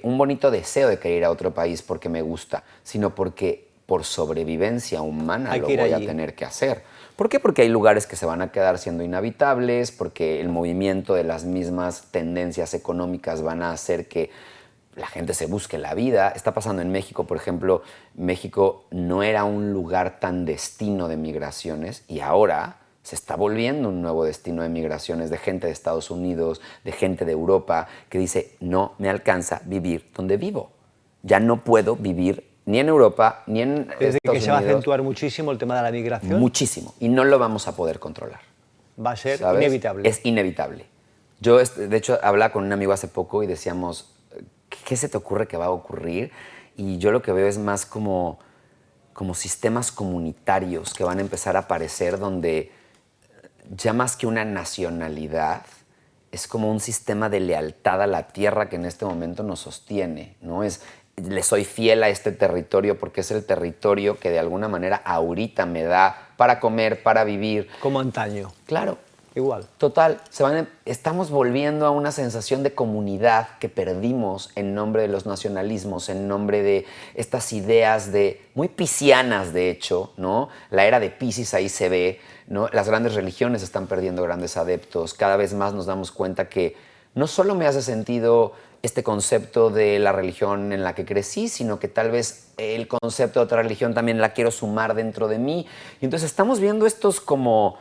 un bonito deseo de querer ir a otro país porque me gusta, sino porque por sobrevivencia humana lo voy a tener que hacer. ¿Por qué? Porque hay lugares que se van a quedar siendo inhabitables, porque el movimiento de las mismas tendencias económicas van a hacer que la gente se busque la vida. Está pasando en México, por ejemplo. México no era un lugar tan destino de migraciones y ahora se está volviendo un nuevo destino de migraciones de gente de Estados Unidos, de gente de Europa, que dice, no me alcanza vivir donde vivo. Ya no puedo vivir ni en Europa, ni en Estados Unidos.
Desde que se va a acentuar muchísimo el tema de la migración.
Muchísimo. Y no lo vamos a poder controlar.
Va a ser,
¿sabes?
Inevitable.
Es inevitable. Yo, de hecho, hablaba con un amigo hace poco y decíamos, ¿qué se te ocurre que va a ocurrir? Y yo lo que veo es más como sistemas comunitarios que van a empezar a aparecer donde ya más que una nacionalidad, es como un sistema de lealtad a la tierra que en este momento nos sostiene, ¿no? Le soy fiel a este territorio porque es el territorio que de alguna manera ahorita me da para comer, para vivir.
Como antaño.
Claro.
Igual.
Total, estamos volviendo a una sensación de comunidad que perdimos en nombre de los nacionalismos, en nombre de estas ideas muy piscianas, de hecho, ¿no? La era de Piscis ahí se ve, ¿no? Las grandes religiones están perdiendo grandes adeptos. Cada vez más nos damos cuenta que no solo me hace sentido este concepto de la religión en la que crecí, sino que tal vez el concepto de otra religión también la quiero sumar dentro de mí. Y entonces estamos viendo estos como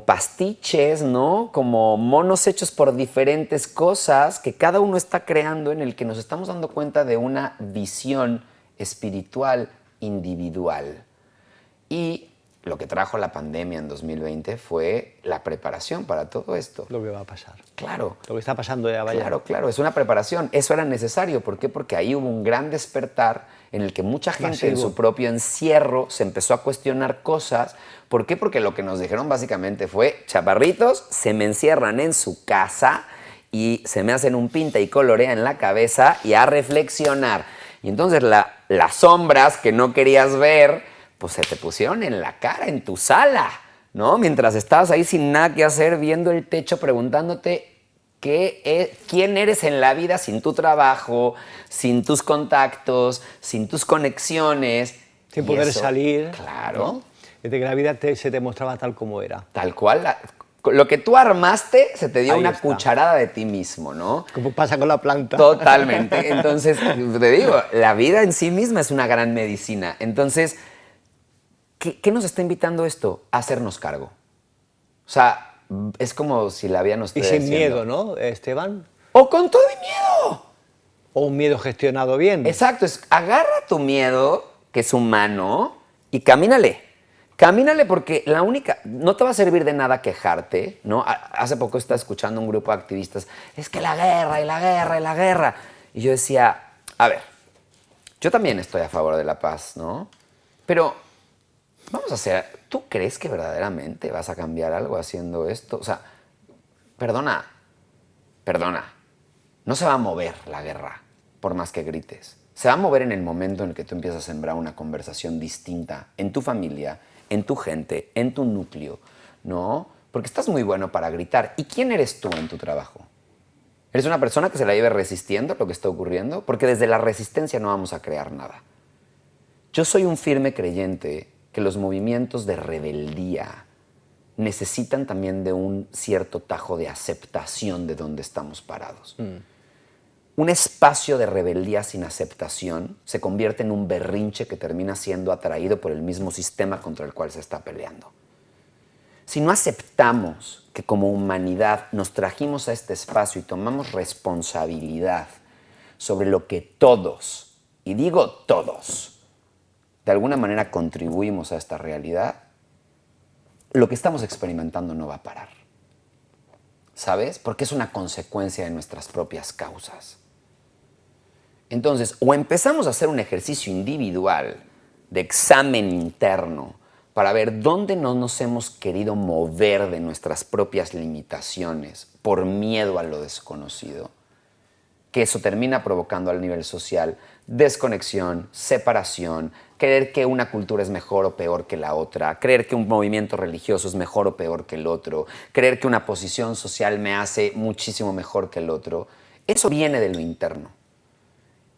pastiches, ¿no? Como monos hechos por diferentes cosas que cada uno está creando, en el que nos estamos dando cuenta de una visión espiritual individual. Y lo que trajo la pandemia en 2020 fue la preparación para todo esto.
Lo que va a pasar.
Claro.
Lo que está pasando ya vaya.
Claro, claro, es una preparación. Eso era necesario. ¿Por qué? Porque ahí hubo un gran despertar en el que mucha gente en su propio encierro se empezó a cuestionar cosas. ¿Por qué? Porque lo que nos dijeron básicamente fue, chaparritos, se me encierran en su casa y se me hacen un pinta y colorea en la cabeza y a reflexionar. Y entonces las sombras que no querías ver, pues se te pusieron en la cara, en tu sala, ¿no? Mientras estabas ahí sin nada que hacer, viendo el techo, preguntándote quién eres en la vida sin tu trabajo, sin tus contactos, sin tus conexiones.
Sin poder salir.
Claro.
¿No? Desde que la vida se te mostraba tal como era.
Tal cual. Lo que tú armaste se te dio
Ahí
una
está.
cucharada de ti mismo, ¿no?
Como pasa con la planta.
Totalmente. Entonces, te digo, la vida en sí misma es una gran medicina. Entonces, ¿qué nos está invitando esto? A hacernos cargo. O sea, es como si la vida nos
Y
estuviera
sin
diciendo,
miedo, ¿no, Esteban?
¡o con todo y miedo!
O un miedo gestionado bien.
Exacto, agarra tu miedo, que es humano, y camínale. Camínale porque no te va a servir de nada quejarte, ¿no? Hace poco estaba escuchando un grupo de activistas, es que la guerra y la guerra y la guerra. Y yo decía, a ver, yo también estoy a favor de la paz, ¿no? Pero vamos a hacer, ¿tú crees que verdaderamente vas a cambiar algo haciendo esto? O sea, perdona, no se va a mover la guerra por más que grites. Se va a mover en el momento en el que tú empiezas a sembrar una conversación distinta en tu familia, en tu gente, en tu núcleo, ¿no? Porque estás muy bueno para gritar. ¿Y quién eres tú en tu trabajo? ¿Eres una persona que se la lleve resistiendo lo que está ocurriendo? Porque desde la resistencia no vamos a crear nada. Yo soy un firme creyente que los movimientos de rebeldía necesitan también de un cierto tajo de aceptación de dónde estamos parados. Un espacio de rebeldía sin aceptación se convierte en un berrinche que termina siendo atraído por el mismo sistema contra el cual se está peleando. Si no aceptamos que como humanidad nos trajimos a este espacio y tomamos responsabilidad sobre lo que todos, y digo todos, de alguna manera contribuimos a esta realidad, lo que estamos experimentando no va a parar. ¿Sabes? Porque es una consecuencia de nuestras propias causas. Entonces, o empezamos a hacer un ejercicio individual de examen interno para ver dónde no nos hemos querido mover de nuestras propias limitaciones por miedo a lo desconocido, que eso termina provocando al nivel social desconexión, separación, creer que una cultura es mejor o peor que la otra, creer que un movimiento religioso es mejor o peor que el otro, creer que una posición social me hace muchísimo mejor que el otro. Eso viene de lo interno.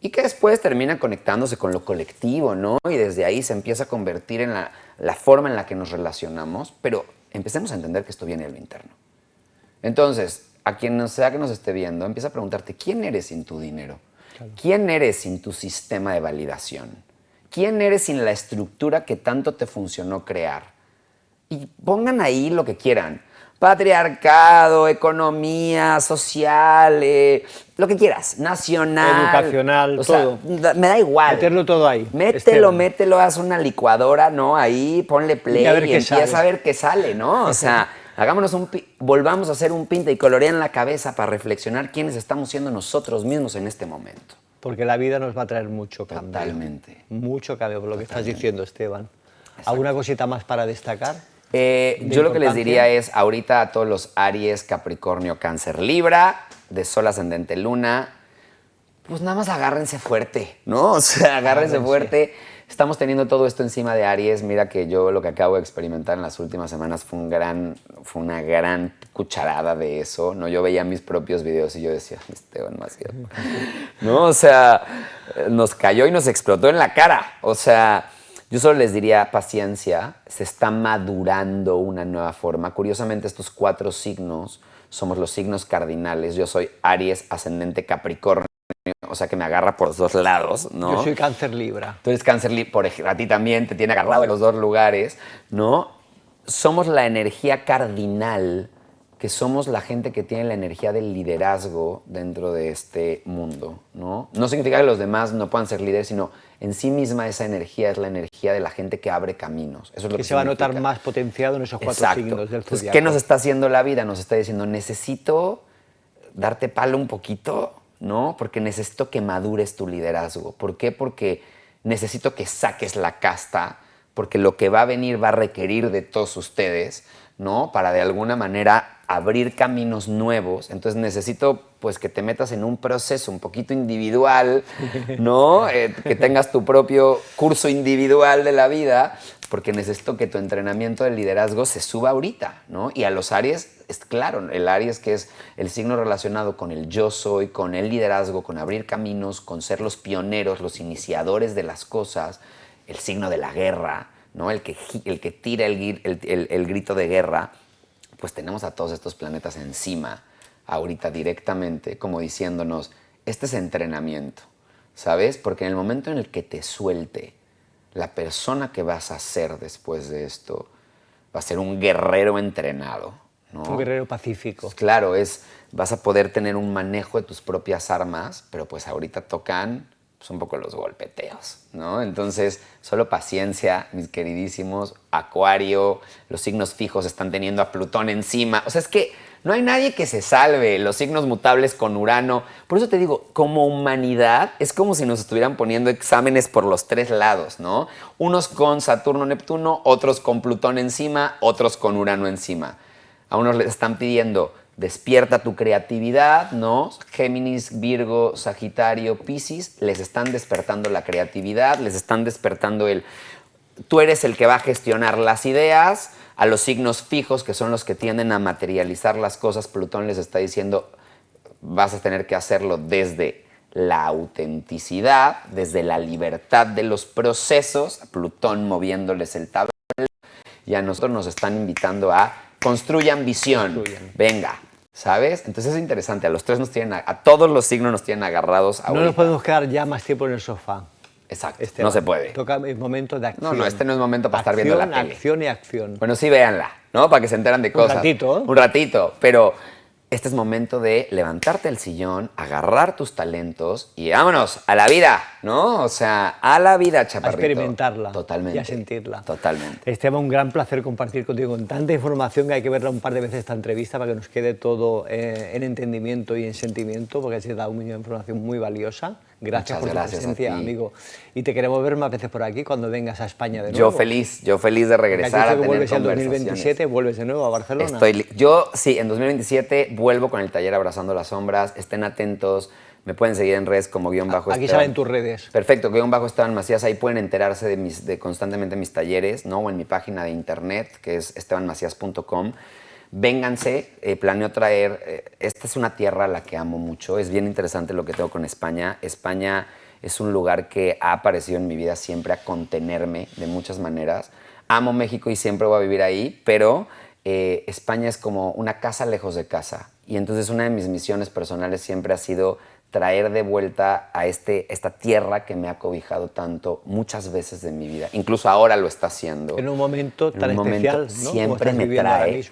Y que después termina conectándose con lo colectivo, ¿no? Y desde ahí se empieza a convertir en la forma en la que nos relacionamos, pero empecemos a entender que esto viene de lo interno. Entonces, a quien sea que nos esté viendo, empieza a preguntarte, ¿quién eres sin tu dinero? Claro. ¿Quién eres sin tu sistema de validación? ¿Quién eres sin la estructura que tanto te funcionó crear? Y pongan ahí lo que quieran. Patriarcado, economía, social, lo que quieras, nacional.
Educacional,
o sea,
todo.
Me da igual.
Meterlo todo ahí.
Mételo, haz una licuadora, ¿no? Ahí, ponle play y empieza a ver qué sale, ¿no? O sea, volvamos a hacer un pinta y colorea en la cabeza para reflexionar quiénes estamos siendo nosotros mismos en este momento.
Porque la vida nos va a traer mucho cambio.
Totalmente.
Mucho cambio, por lo que estás diciendo, Esteban. Exacto. ¿Alguna cosita más para destacar?
Yo lo que les diría es, ahorita a todos los Aries, Capricornio, Cáncer, Libra, de Sol ascendente Luna, pues nada más agárrense fuerte, ¿no? O sea, agárrense fuerte. Estamos teniendo todo esto encima de Aries. Mira que yo lo que acabo de experimentar en las últimas semanas fue una gran cucharada de eso, ¿no? Yo veía mis propios videos y yo decía, Esteban Maciel, ¿no? O sea, nos cayó y nos explotó en la cara. O sea, yo solo les diría paciencia, se está madurando una nueva forma. Curiosamente, estos 4 signos somos los signos cardinales. Yo soy Aries, ascendente Capricornio, o sea que me agarra por los 2 lados, ¿no?
Yo soy Cáncer Libra.
Tú eres Cáncer Libra, por ejemplo, a ti también te tiene agarrado en los 2 lugares, ¿no? Somos la energía cardinal que somos la gente que tiene la energía del liderazgo dentro de este mundo, ¿no? No significa que los demás no puedan ser líderes, sino en sí misma esa energía es la energía de la gente que abre caminos. Eso es lo que
se va a notar
significa.
más potenciado en esos 4
Exacto.
signos del
Entonces,
zodiaco.
¿qué nos está haciendo la vida? Nos está diciendo, necesito darte palo un poquito, ¿no? Porque necesito que madures tu liderazgo. ¿Por qué? Porque necesito que saques la casta, porque lo que va a venir va a requerir de todos ustedes, ¿no? Para de alguna manera abrir caminos nuevos. Entonces necesito pues que te metas en un proceso un poquito individual, ¿no? Que tengas tu propio curso individual de la vida, porque necesito que tu entrenamiento de liderazgo se suba ahorita, ¿no? Y a los Aries, es claro, el Aries, que es el signo relacionado con el yo soy, con el liderazgo, con abrir caminos, con ser los pioneros, los iniciadores de las cosas, el signo de la guerra, ¿no? El que tira el grito de guerra, pues tenemos a todos estos planetas encima ahorita directamente, como diciéndonos, este es entrenamiento, ¿sabes? Porque en el momento en el que te suelte, la persona que vas a ser después de esto va a ser un guerrero entrenado, ¿no?
Un guerrero pacífico.
Pues claro, vas a poder tener un manejo de tus propias armas, pero pues ahorita tocan pues, un poco los golpeteos, ¿no? Entonces, solo paciencia, mis queridísimos. Acuario, los signos fijos están teniendo a Plutón encima. O sea, es que no hay nadie que se salve. Los signos mutables con Urano. Por eso te digo, como humanidad, es como si nos estuvieran poniendo exámenes por los 3 lados, ¿no? Unos con Saturno, Neptuno, otros con Plutón encima, otros con Urano encima. A unos les están pidiendo, despierta tu creatividad, ¿no? Géminis, Virgo, Sagitario, Piscis, les están despertando la creatividad, les están despertando tú eres el que va a gestionar las ideas. A los signos fijos, que son los que tienden a materializar las cosas, Plutón les está diciendo, vas a tener que hacerlo desde la autenticidad, desde la libertad de los procesos, Plutón moviéndoles el tablero, y a nosotros nos están invitando a construyan visión, venga, ¿sabes? Entonces es interesante, a los 3 a todos los signos nos tienen agarrados ahorita.
No nos podemos quedar ya más tiempo en el sofá.
Exacto,
Esteban,
no se puede.
Toca el momento de acción.
No, este no es momento para estar viendo la tele.
Acción y acción.
Bueno, sí, véanla, ¿no? Para que se enteran de cosas.
Un ratito, ¿eh?
Un ratito, pero este es momento de levantarte del sillón, agarrar tus talentos y vámonos, a la vida, ¿no? O sea, a la vida, chaparrito.
A experimentarla.
Totalmente.
Y a sentirla.
Totalmente.
Esteban, un gran placer compartir contigo con tanta información que hay que verla un par de veces esta entrevista para que nos quede todo en entendimiento y en sentimiento, porque has dado una información muy valiosa. Gracias por tu presencia, amigo. Y te queremos ver más veces por aquí cuando vengas a España de nuevo.
Yo feliz de regresar a tener
vuelves en
conversaciones.
2027, vuelves de nuevo a Barcelona.
Yo sí, en 2027 vuelvo con el taller Abrazando las Sombras. Estén atentos. Me pueden seguir en redes como _Esteban.
Aquí salen tus redes.
Perfecto, _Esteban Macías. Ahí pueden enterarse de constantemente mis talleres, ¿no? O en mi página de internet, que es estebanmacias.com. Vénganse, planeo traer, esta es una tierra a la que amo mucho, es bien interesante lo que tengo con España. España es un lugar que ha aparecido en mi vida siempre a contenerme de muchas maneras. Amo México y siempre voy a vivir ahí, pero España es como una casa lejos de casa. Y entonces una de mis misiones personales siempre ha sido traer de vuelta a esta tierra que me ha cobijado tanto muchas veces de mi vida. Incluso ahora lo está haciendo.
En un momento tan especial, ¿no?
Siempre me trae.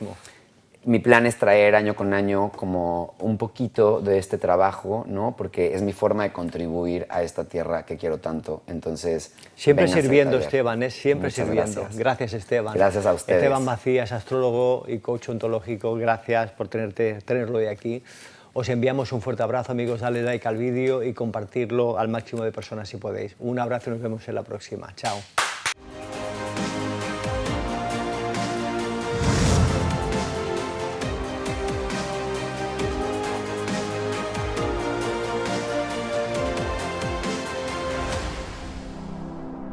Mi plan es traer año con año como un poquito de este trabajo, ¿no? Porque es mi forma de contribuir a esta tierra que quiero tanto. Entonces,
siempre sirviendo, Esteban, siempre
Muchas
sirviendo.
Gracias.
Esteban.
Gracias a ustedes.
Esteban Macías, astrólogo y coach ontológico, gracias por tenerlo hoy aquí. Os enviamos un fuerte abrazo, amigos, dale like al vídeo y compartirlo al máximo de personas si podéis. Un abrazo y nos vemos en la próxima. Chao.